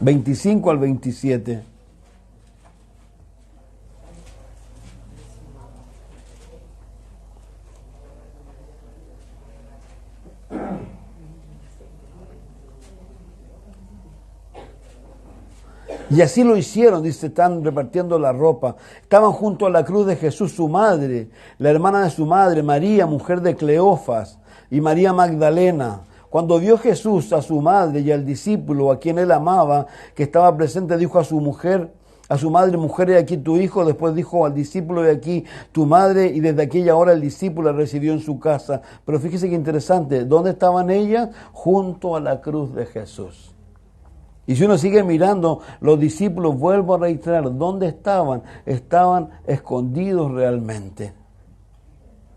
...25 al 27. Y así lo hicieron, dice, están repartiendo la ropa. Estaban junto a la cruz de Jesús su madre, la hermana de su madre, María, mujer de Cleofas, y María Magdalena. Cuando vio Jesús a su madre y al discípulo a quien él amaba, que estaba presente, dijo a su mujer, a su madre, mujer, he aquí tu hijo. Después dijo al discípulo, he aquí tu madre. Y desde aquella hora el discípulo la recibió en su casa. Pero fíjese qué interesante, ¿dónde estaban ellas? Junto a la cruz de Jesús. Y si uno sigue mirando, los discípulos, vuelvo a reiterar, ¿dónde estaban? Estaban escondidos realmente.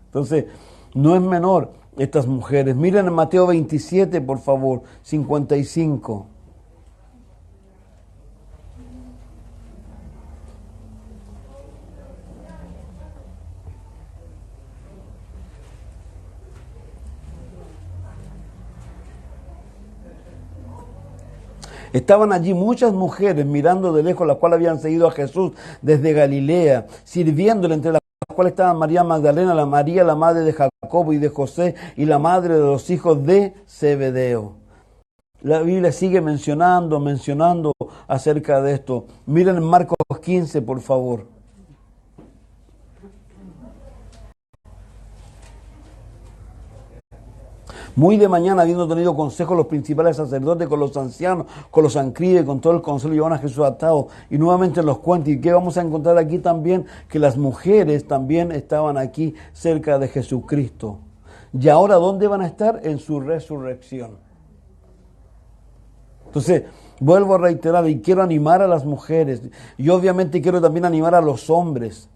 Entonces, no es menor estas mujeres. Miren en Mateo 27, por favor, 55. Estaban allí muchas mujeres mirando de lejos, las cuales habían seguido a Jesús desde Galilea, sirviéndole, entre las cuales estaban María Magdalena, la María, la madre de Jacobo y de José, y la madre de los hijos de Zebedeo. La Biblia sigue mencionando acerca de esto. Miren en Marcos 15, por favor. Muy de mañana, habiendo tenido consejo los principales sacerdotes con los ancianos, con los ancianos, con todo el consejo, llevaron a Jesús atado. Y nuevamente los cuentos. ¿Y qué vamos a encontrar aquí también? Que las mujeres también estaban aquí cerca de Jesucristo. ¿Y ahora dónde van a estar? En su resurrección. Entonces, vuelvo a reiterar y quiero animar a las mujeres. Y obviamente quiero también animar a los hombres.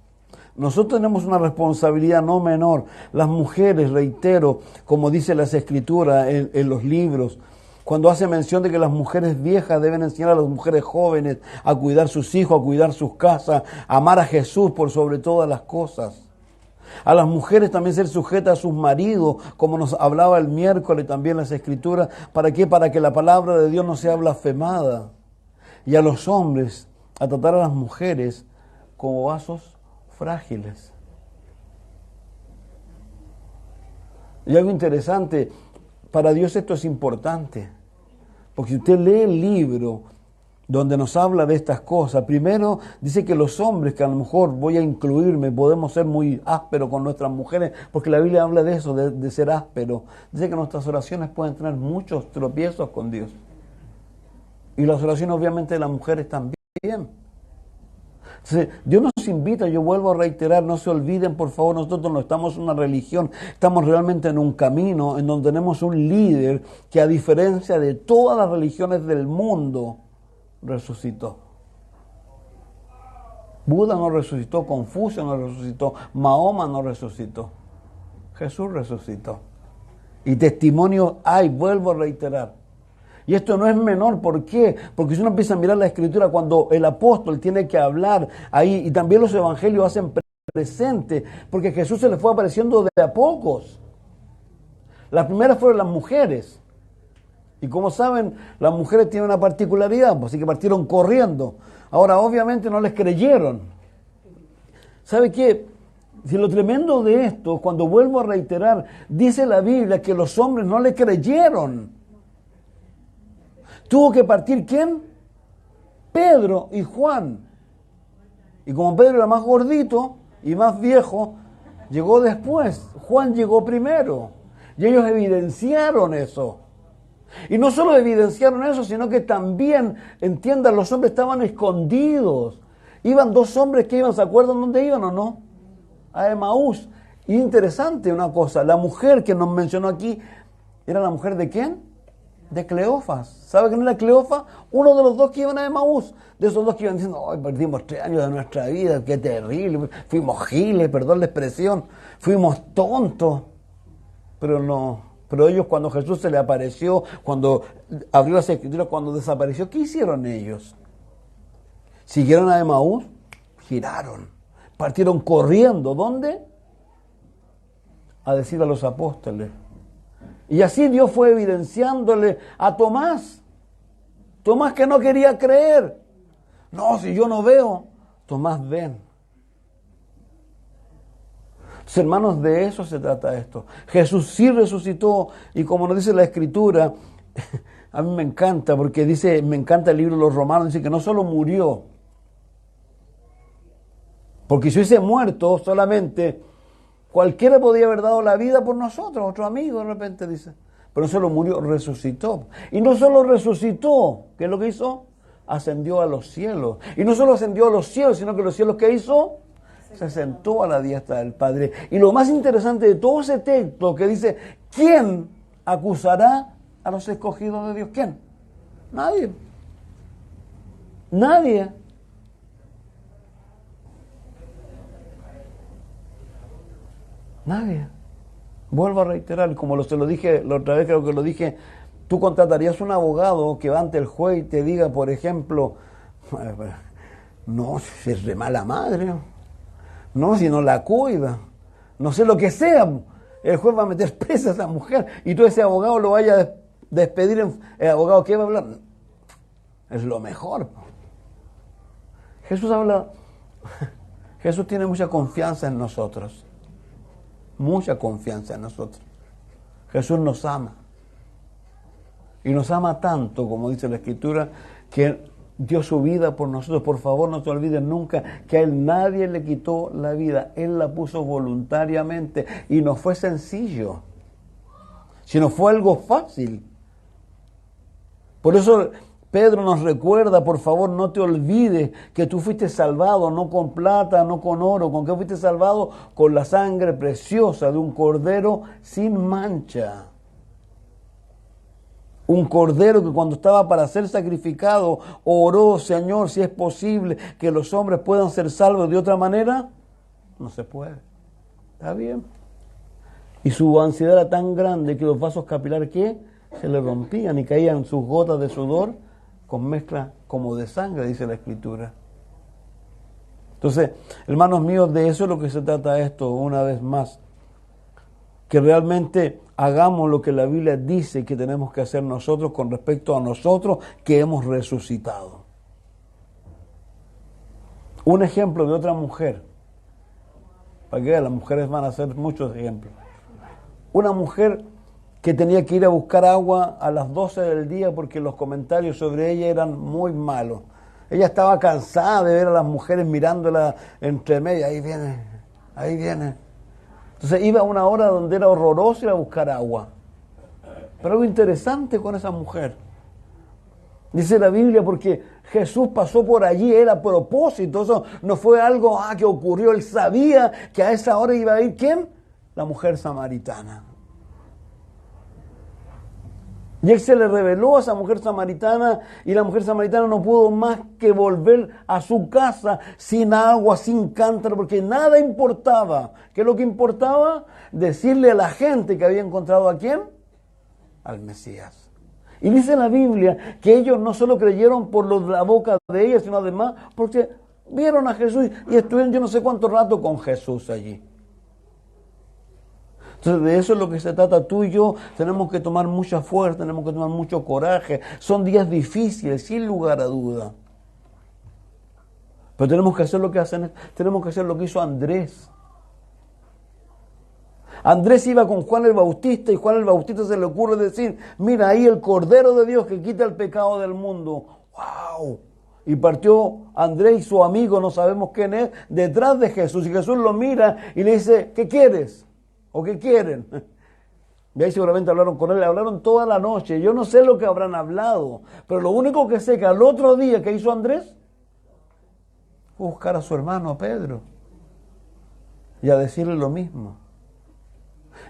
Nosotros tenemos una responsabilidad no menor. Las mujeres, reitero, como dice las Escrituras en los libros, cuando hace mención de que las mujeres viejas deben enseñar a las mujeres jóvenes a cuidar sus hijos, a cuidar sus casas, a amar a Jesús por sobre todas las cosas. A las mujeres también ser sujetas a sus maridos, como nos hablaba el miércoles también las Escrituras. ¿Para qué? Para que la palabra de Dios no sea blasfemada. Y a los hombres, a tratar a las mujeres como vasos frágiles. Y algo interesante, para Dios esto es importante, porque si usted lee el libro donde nos habla de estas cosas. Primero dice que los hombres, que a lo mejor voy a incluirme, podemos ser muy ásperos con nuestras mujeres, porque la Biblia habla de eso, de ser áspero. Dice que nuestras oraciones pueden tener muchos tropiezos con Dios. Y las oraciones obviamente de las mujeres también. Entonces, Dios nos invita, yo vuelvo a reiterar, no se olviden, por favor, nosotros no estamos en una religión, estamos realmente en un camino en donde tenemos un líder que, a diferencia de todas las religiones del mundo, resucitó. Buda no resucitó, Confucio no resucitó, Mahoma no resucitó. Jesús resucitó. Y testimonio hay, vuelvo a reiterar. Y esto no es menor, ¿por qué? Porque si uno empieza a mirar la Escritura, cuando el apóstol tiene que hablar ahí, y también los evangelios hacen presente, porque Jesús se le fue apareciendo de a pocos. Las primeras fueron las mujeres. Y como saben, las mujeres tienen una particularidad, pues, así que partieron corriendo. Ahora, obviamente no les creyeron. ¿Sabe qué? Si lo tremendo de esto, cuando vuelvo a reiterar, dice la Biblia que los hombres no le creyeron. Tuvo que partir ¿quién? Pedro y Juan. Y como Pedro era más gordito y más viejo, llegó después. Juan llegó primero. Y ellos evidenciaron eso. Y no solo evidenciaron eso, sino que también, entiendan, los hombres estaban escondidos. Iban dos hombres que iban, ¿se acuerdan dónde iban o no? A Emaús. Y interesante una cosa, la mujer que nos mencionó aquí, ¿era la mujer de quién? De Cleofas. ¿Sabe quién era Cleofas? Uno de los dos que iban a Emaús. De esos dos que iban diciendo, hoy perdimos 3 años de nuestra vida, qué terrible. Fuimos giles, perdón la expresión. Fuimos tontos. Pero no. Pero ellos, cuando Jesús se le apareció, cuando abrió las Escrituras, cuando desapareció, ¿qué hicieron ellos? ¿Siguieron a Emaús? Giraron. Partieron corriendo. ¿Dónde? A decir a los apóstoles. Y así Dios fue evidenciándole a Tomás. Tomás que no quería creer. No, si yo no veo. Tomás, ven. Entonces, hermanos, de eso se trata esto. Jesús sí resucitó y como nos dice la Escritura, a mí me encanta porque dice, me encanta el libro de los Romanos, dice que no solo murió, porque si hubiese muerto solamente, cualquiera podía haber dado la vida por nosotros, otro amigo de repente dice, pero no solo murió, resucitó. Y no solo resucitó, ¿qué es lo que hizo? Ascendió a los cielos. Y no solo ascendió a los cielos, sino que los cielos, ¿qué hizo? Se sentó a la diestra del Padre. Y lo más interesante de todo ese texto que dice, ¿quién acusará a los escogidos de Dios? ¿Quién? Nadie. Nadie. Nadie. Vuelvo a reiterar, como se lo dije la otra vez, creo que lo dije, tú contratarías un abogado que va ante el juez y te diga, por ejemplo, no, si es de mala madre, no, si no la cuida, no sé lo que sea, el juez va a meter presa a esa mujer y tú ese abogado lo vayas a despedir, el abogado ¿qué va a hablar? Es lo mejor. Jesús habla, Jesús tiene mucha confianza en nosotros. Mucha confianza en nosotros. Jesús nos ama. Y nos ama tanto, como dice la Escritura, que dio su vida por nosotros. Por favor, no se olviden nunca que a Él nadie le quitó la vida. Él la puso voluntariamente. Y no fue sencillo, sino fue algo fácil. Por eso Pedro nos recuerda, por favor, no te olvides que tú fuiste salvado, no con plata, no con oro. ¿Con qué fuiste salvado? Con la sangre preciosa de un cordero sin mancha. Un cordero que cuando estaba para ser sacrificado, oró, Señor, si es posible que los hombres puedan ser salvos de otra manera. No se puede. ¿Está bien? Y su ansiedad era tan grande que los vasos capilares, ¿qué? Se le rompían y caían sus gotas de sudor con mezcla como de sangre, dice la Escritura. Entonces, hermanos míos, de eso es lo que se trata esto, una vez más. Que realmente hagamos lo que la Biblia dice que tenemos que hacer nosotros con respecto a nosotros que hemos resucitado. Un ejemplo de otra mujer, para que vean, las mujeres van a hacer muchos ejemplos. Una mujer que tenía que ir a buscar agua a las 12 del día porque los comentarios sobre ella eran muy malos. Ella estaba cansada de ver a las mujeres mirándola entre medio. Ahí viene, ahí viene. Entonces iba a una hora donde era horroroso ir a buscar agua. Pero algo interesante con esa mujer. Dice la Biblia porque Jesús pasó por allí, era a propósito. Eso no fue algo que ocurrió. Él sabía que a esa hora iba a ir ¿quién? La mujer samaritana. Y él se le reveló a esa mujer samaritana y la mujer samaritana no pudo más que volver a su casa sin agua, sin cántaro, porque nada importaba. ¿Qué es lo que importaba? Decirle a la gente que había encontrado ¿a quién? Al Mesías. Y dice la Biblia que ellos no solo creyeron por la boca de ella, sino además porque vieron a Jesús y estuvieron yo no sé cuánto rato con Jesús allí. Entonces de eso es lo que se trata. Tú y yo tenemos que tomar mucha fuerza, tenemos que tomar mucho coraje. Son días difíciles, sin lugar a duda. Pero tenemos que hacer lo que tenemos que hacer lo que hizo Andrés. Andrés iba con Juan el Bautista y Juan el Bautista se le ocurre decir, mira ahí el Cordero de Dios que quita el pecado del mundo. ¡Wow! Y partió Andrés y su amigo, no sabemos quién es, detrás de Jesús. Y Jesús lo mira y le dice, ¿qué quieres? ¿O qué quieren? Y ahí seguramente hablaron con él, hablaron toda la noche. Yo no sé lo que habrán hablado, pero lo único que sé que al otro día que hizo Andrés, fue buscar a su hermano Pedro y a decirle lo mismo.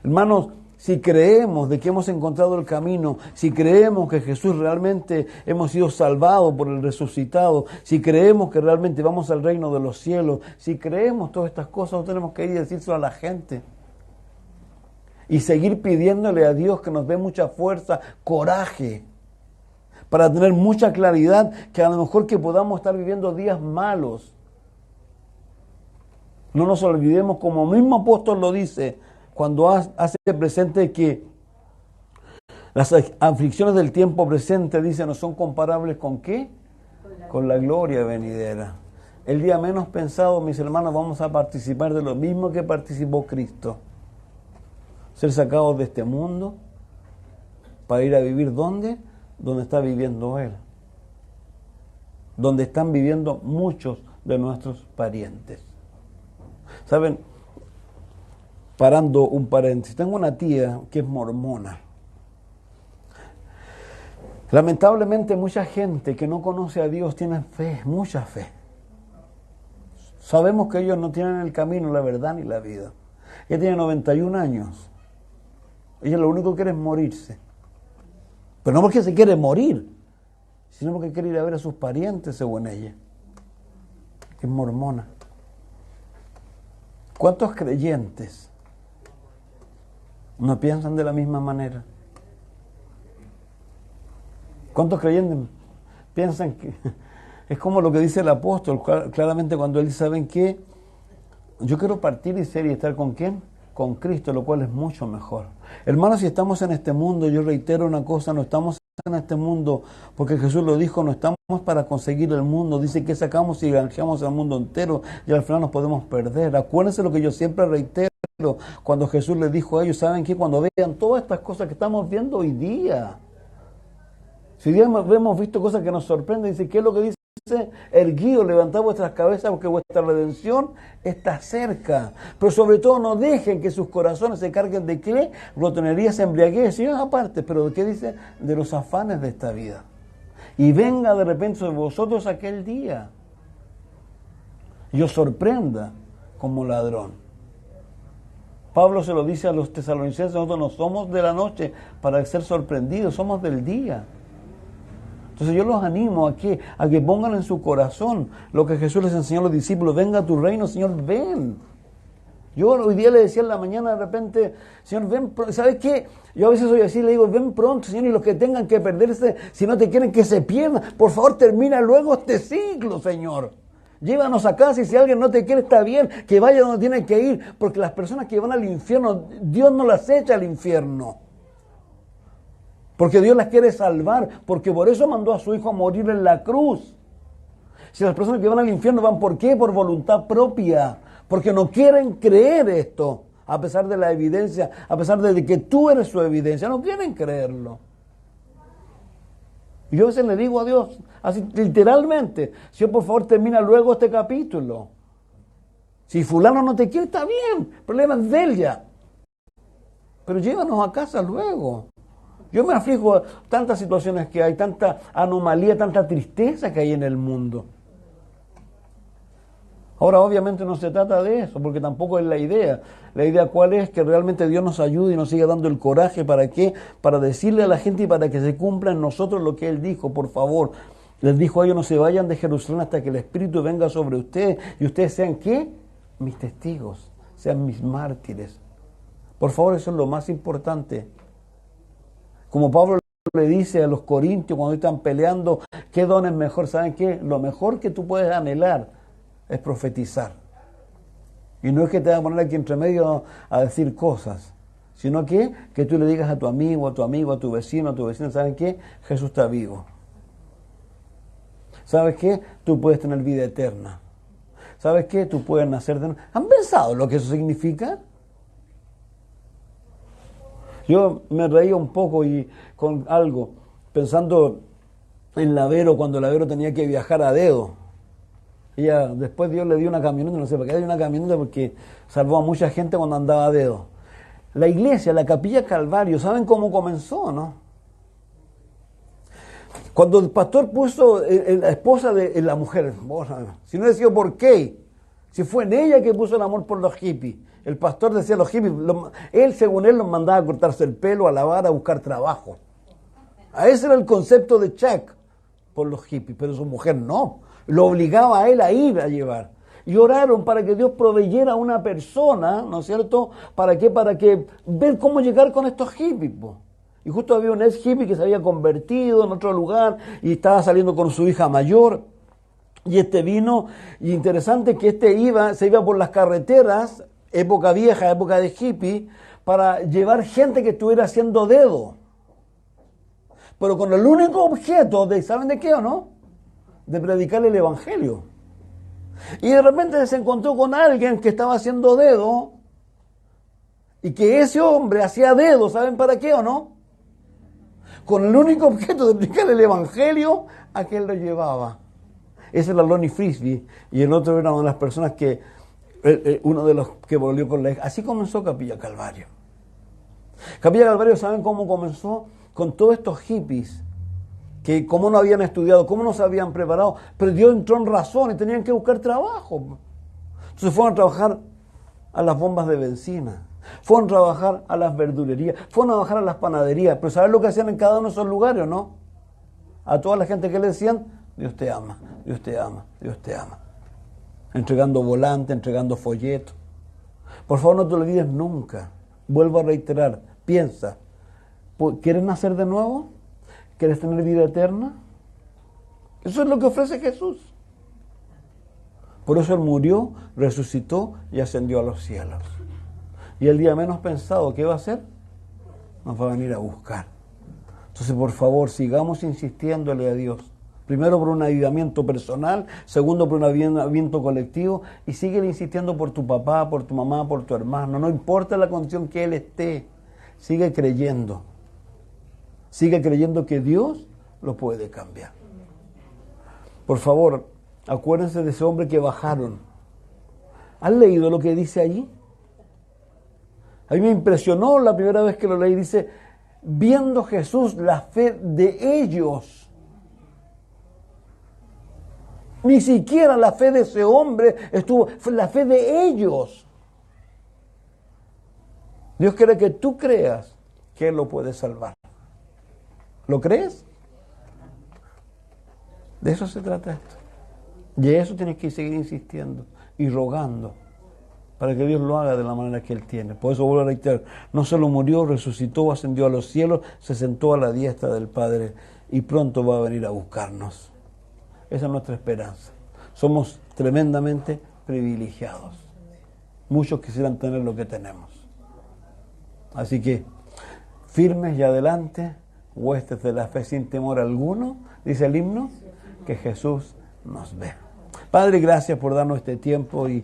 Hermanos, si creemos de que hemos encontrado el camino, si creemos que Jesús realmente hemos sido salvados por el resucitado, si creemos que realmente vamos al reino de los cielos, si creemos todas estas cosas, no tenemos que ir y decírselo a la gente. Y seguir pidiéndole a Dios que nos dé mucha fuerza, coraje, para tener mucha claridad, que a lo mejor que podamos estar viviendo días malos. No nos olvidemos, como el mismo apóstol lo dice, cuando hace presente que las aflicciones del tiempo presente, dice, no son comparables ¿con qué? Con la gloria venidera. El día menos pensado, mis hermanos, vamos a participar de lo mismo que participó Cristo. Ser sacados de este mundo para ir a vivir ¿dónde? Donde está viviendo Él. Donde están viviendo muchos de nuestros parientes. ¿Saben? Parando un paréntesis, tengo una tía que es mormona. Lamentablemente mucha gente que no conoce a Dios tiene fe, mucha fe. Sabemos que ellos no tienen el camino, la verdad ni la vida. Ella tiene 91 años. Ella lo único que quiere es morirse. Pero no porque se quiere morir, sino porque quiere ir a ver a sus parientes según ella. Que es mormona. ¿Cuántos creyentes no piensan de la misma manera? ¿Cuántos creyentes piensan que es como lo que dice el apóstol claramente cuando él dice, ¿saben qué? Yo quiero partir y ser y estar ¿con quién? Con Cristo, lo cual es mucho mejor. Hermanos, si estamos en este mundo, yo reitero una cosa, no estamos en este mundo porque Jesús lo dijo, no estamos para conseguir el mundo. Dice que sacamos y granjeamos al mundo entero y al final nos podemos perder. Acuérdense lo que yo siempre reitero cuando Jesús les dijo a ellos, ¿saben qué? Cuando vean todas estas cosas que estamos viendo hoy día, si hoy día hemos visto cosas que nos sorprenden, dice, ¿qué es lo que dice? Erguíos, levantad vuestras cabezas porque vuestra redención está cerca. Pero sobre todo no dejen que sus corazones se carguen de ¿qué? Glotonerías, embriaguez y aparte. Pero ¿de qué dice? De los afanes de esta vida. Y venga de repente sobre vosotros aquel día y os sorprenda como ladrón. Pablo se lo dice a los tesalonicenses, nosotros no somos de la noche para ser sorprendidos, somos del día. Entonces yo los animo a que pongan en su corazón lo que Jesús les enseñó a los discípulos. Venga a tu reino, Señor, ven. Yo hoy día le decía en la mañana de repente, Señor, ven, ¿sabes qué? Yo a veces soy así, le digo, ven pronto, Señor, y los que tengan que perderse, si no te quieren que se pierdan, por favor termina luego este ciclo, Señor. Llévanos a casa y si alguien no te quiere está bien, que vaya donde tiene que ir, porque las personas que van al infierno, Dios no las echa al infierno. Porque Dios las quiere salvar, porque por eso mandó a su Hijo a morir en la cruz. Si las personas que van al infierno van, ¿por qué? Por voluntad propia, porque no quieren creer esto. a pesar de la evidencia, a pesar de que tú eres su evidencia. No quieren creerlo. Y yo a veces le digo a Dios, así literalmente, Señor, por favor, termina luego este capítulo. Si fulano no te quiere, está bien, el problema es de él ya. Pero llévanos a casa luego. Yo me aflijo a tantas situaciones que hay, tanta anomalía, tanta tristeza que hay en el mundo. Ahora, obviamente no se trata de eso, porque tampoco es la idea. La idea cuál es, que realmente Dios nos ayude y nos siga dando el coraje. ¿Para qué? Para decirle a la gente y para que se cumpla en nosotros lo que Él dijo. Por favor, les dijo a ellos, no se vayan de Jerusalén hasta que el Espíritu venga sobre ustedes. Y ustedes sean, ¿qué? Mis testigos, sean mis mártires. Por favor, eso es lo más importante. Como Pablo le dice a los corintios cuando están peleando, ¿qué don es mejor? ¿Saben qué? Lo mejor que tú puedes anhelar es profetizar. Y no es que te vas a poner aquí entre medio a decir cosas, sino que tú le digas a tu amigo, a tu vecino, ¿saben qué? Jesús está vivo. ¿Sabes qué? Tú puedes tener vida eterna. ¿Sabes qué? Tú puedes nacer de nuevo. ¿Han pensado lo que eso significa? Yo me reía un poco y con algo, pensando en la Vero, cuando la Vero tenía que viajar a dedo. Ella, después Dios le dio una camioneta, no sé por qué le dio una camioneta, porque salvó a mucha gente cuando andaba a dedo. La iglesia, la Capilla Calvario, ¿saben cómo comenzó, no? Cuando el pastor puso la esposa de la mujer, si no decía por qué, si fue en ella que puso el amor por los hippies. El pastor decía los hippies, él según él los mandaba a cortarse el pelo, a lavar, a buscar trabajo. A ese era el concepto de Chuck por los hippies, pero su mujer no. Lo obligaba a él a ir a llevar. Y oraron para que Dios proveyera a una persona, ¿no es cierto? ¿Para qué? Para que ver cómo llegar con estos hippies, po. Y justo había un ex hippie que se había convertido en otro lugar y estaba saliendo con su hija mayor. Y vino, y interesante que se iba por las carreteras, época vieja, época de hippie, para llevar gente que estuviera haciendo dedo. Pero con el único objeto de, ¿saben de qué o no? De predicar el evangelio. Y de repente se encontró con alguien que estaba haciendo dedo, y que ese hombre hacía dedo, ¿saben para qué o no? Con el único objeto de predicar el evangelio, a que él lo llevaba. Ese era Lonnie Frisbee, y el otro era una de las personas que, uno de los que volvió con la hija. Así comenzó Capilla Calvario. Capilla Calvario, ¿saben cómo comenzó? Con todos estos hippies, que como no habían estudiado, cómo no se habían preparado, pero Dios entró en razón y tenían que buscar trabajo. Entonces fueron a trabajar a las bombas de benzina, fueron a trabajar a las verdulerías, fueron a trabajar a las panaderías, pero ¿saben lo que hacían en cada uno de esos lugares o no? A toda la gente que le decían, Dios te ama, Dios te ama, Dios te ama. Entregando volantes, entregando folletos. Por favor, no te olvides nunca. Vuelvo a reiterar, piensa, ¿quieres nacer de nuevo? ¿Quieres tener vida eterna? Eso es lo que ofrece Jesús. Por eso Él murió, resucitó y ascendió a los cielos. Y el día menos pensado, ¿qué va a hacer? Nos va a venir a buscar. Entonces, por favor, sigamos insistiéndole a Dios. Primero por un avivamiento personal, segundo por un avivamiento colectivo, y sigue insistiendo por tu papá, por tu mamá, por tu hermano. No importa la condición que él esté, sigue creyendo. Sigue creyendo que Dios lo puede cambiar. Por favor, acuérdense de ese hombre que bajaron. ¿Han leído lo que dice allí? A mí me impresionó la primera vez que lo leí. Dice, viendo Jesús la fe de ellos. Ni siquiera la fe de ese hombre fue la fe de ellos. Dios quiere que tú creas que Él lo puede salvar. ¿Lo crees? De eso se trata esto. Y eso tienes que seguir insistiendo y rogando para que Dios lo haga de la manera que Él tiene. Por eso vuelvo a reiterar, no solo murió, resucitó, ascendió a los cielos, se sentó a la diestra del Padre y pronto va a venir a buscarnos. Esa es nuestra esperanza. Somos tremendamente privilegiados. Muchos quisieran tener lo que tenemos. Así que, firmes y adelante, huestes de la fe sin temor alguno, dice el himno, que Jesús nos ve. Padre, gracias por darnos este tiempo y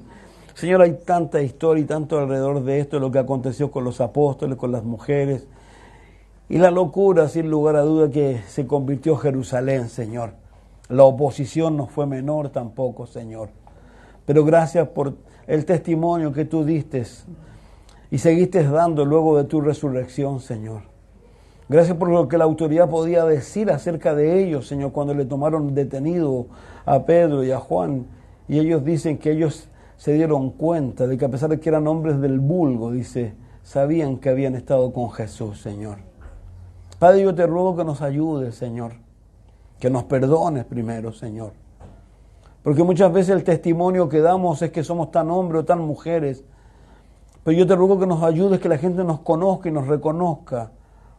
Señor, hay tanta historia y tanto alrededor de esto, lo que aconteció con los apóstoles, con las mujeres. Y la locura, sin lugar a duda, que se convirtió Jerusalén, Señor. La oposición no fue menor tampoco, Señor. Pero gracias por el testimonio que tú diste y seguiste dando luego de tu resurrección, Señor. Gracias por lo que la autoridad podía decir acerca de ellos, Señor, cuando le tomaron detenido a Pedro y a Juan. Y ellos dicen que ellos se dieron cuenta de que a pesar de que eran hombres del vulgo, dice, sabían que habían estado con Jesús, Señor. Padre, yo te ruego que nos ayudes, Señor. Que nos perdones primero, Señor. Porque muchas veces el testimonio que damos es que somos tan hombres o tan mujeres. Pero yo te ruego que nos ayudes, que la gente nos conozca y nos reconozca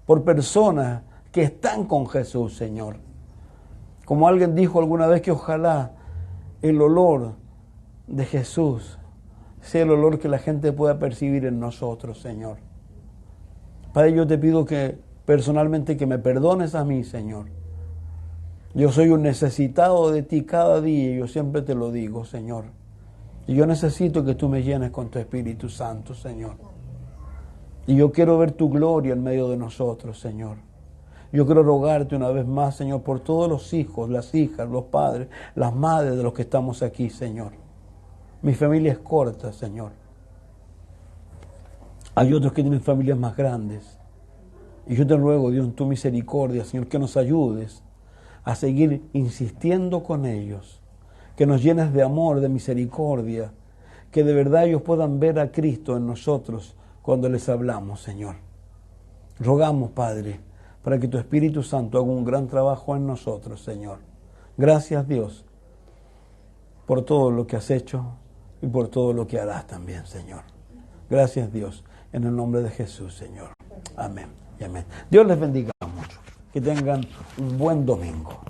por personas que están con Jesús, Señor. Como alguien dijo alguna vez, que ojalá el olor de Jesús sea el olor que la gente pueda percibir en nosotros, Señor. Padre, yo te pido que personalmente que me perdones a mí, Señor. Yo soy un necesitado de ti cada día y yo siempre te lo digo, Señor. Y yo necesito que tú me llenes con tu Espíritu Santo, Señor. Y yo quiero ver tu gloria en medio de nosotros, Señor. Yo quiero rogarte una vez más, Señor, por todos los hijos, las hijas, los padres, las madres de los que estamos aquí, Señor. Mi familia es corta, Señor. Hay otros que tienen familias más grandes. Y yo te ruego, Dios, en tu misericordia, Señor, que nos ayudes a seguir insistiendo con ellos. Que nos llenes de amor, de misericordia. Que de verdad ellos puedan ver a Cristo en nosotros cuando les hablamos, Señor. Rogamos, Padre, para que tu Espíritu Santo haga un gran trabajo en nosotros, Señor. Gracias, Dios, por todo lo que has hecho y por todo lo que harás también, Señor. Gracias, Dios, en el nombre de Jesús, Señor. Amén y amén. Dios les bendiga mucho. Que tengan un buen domingo.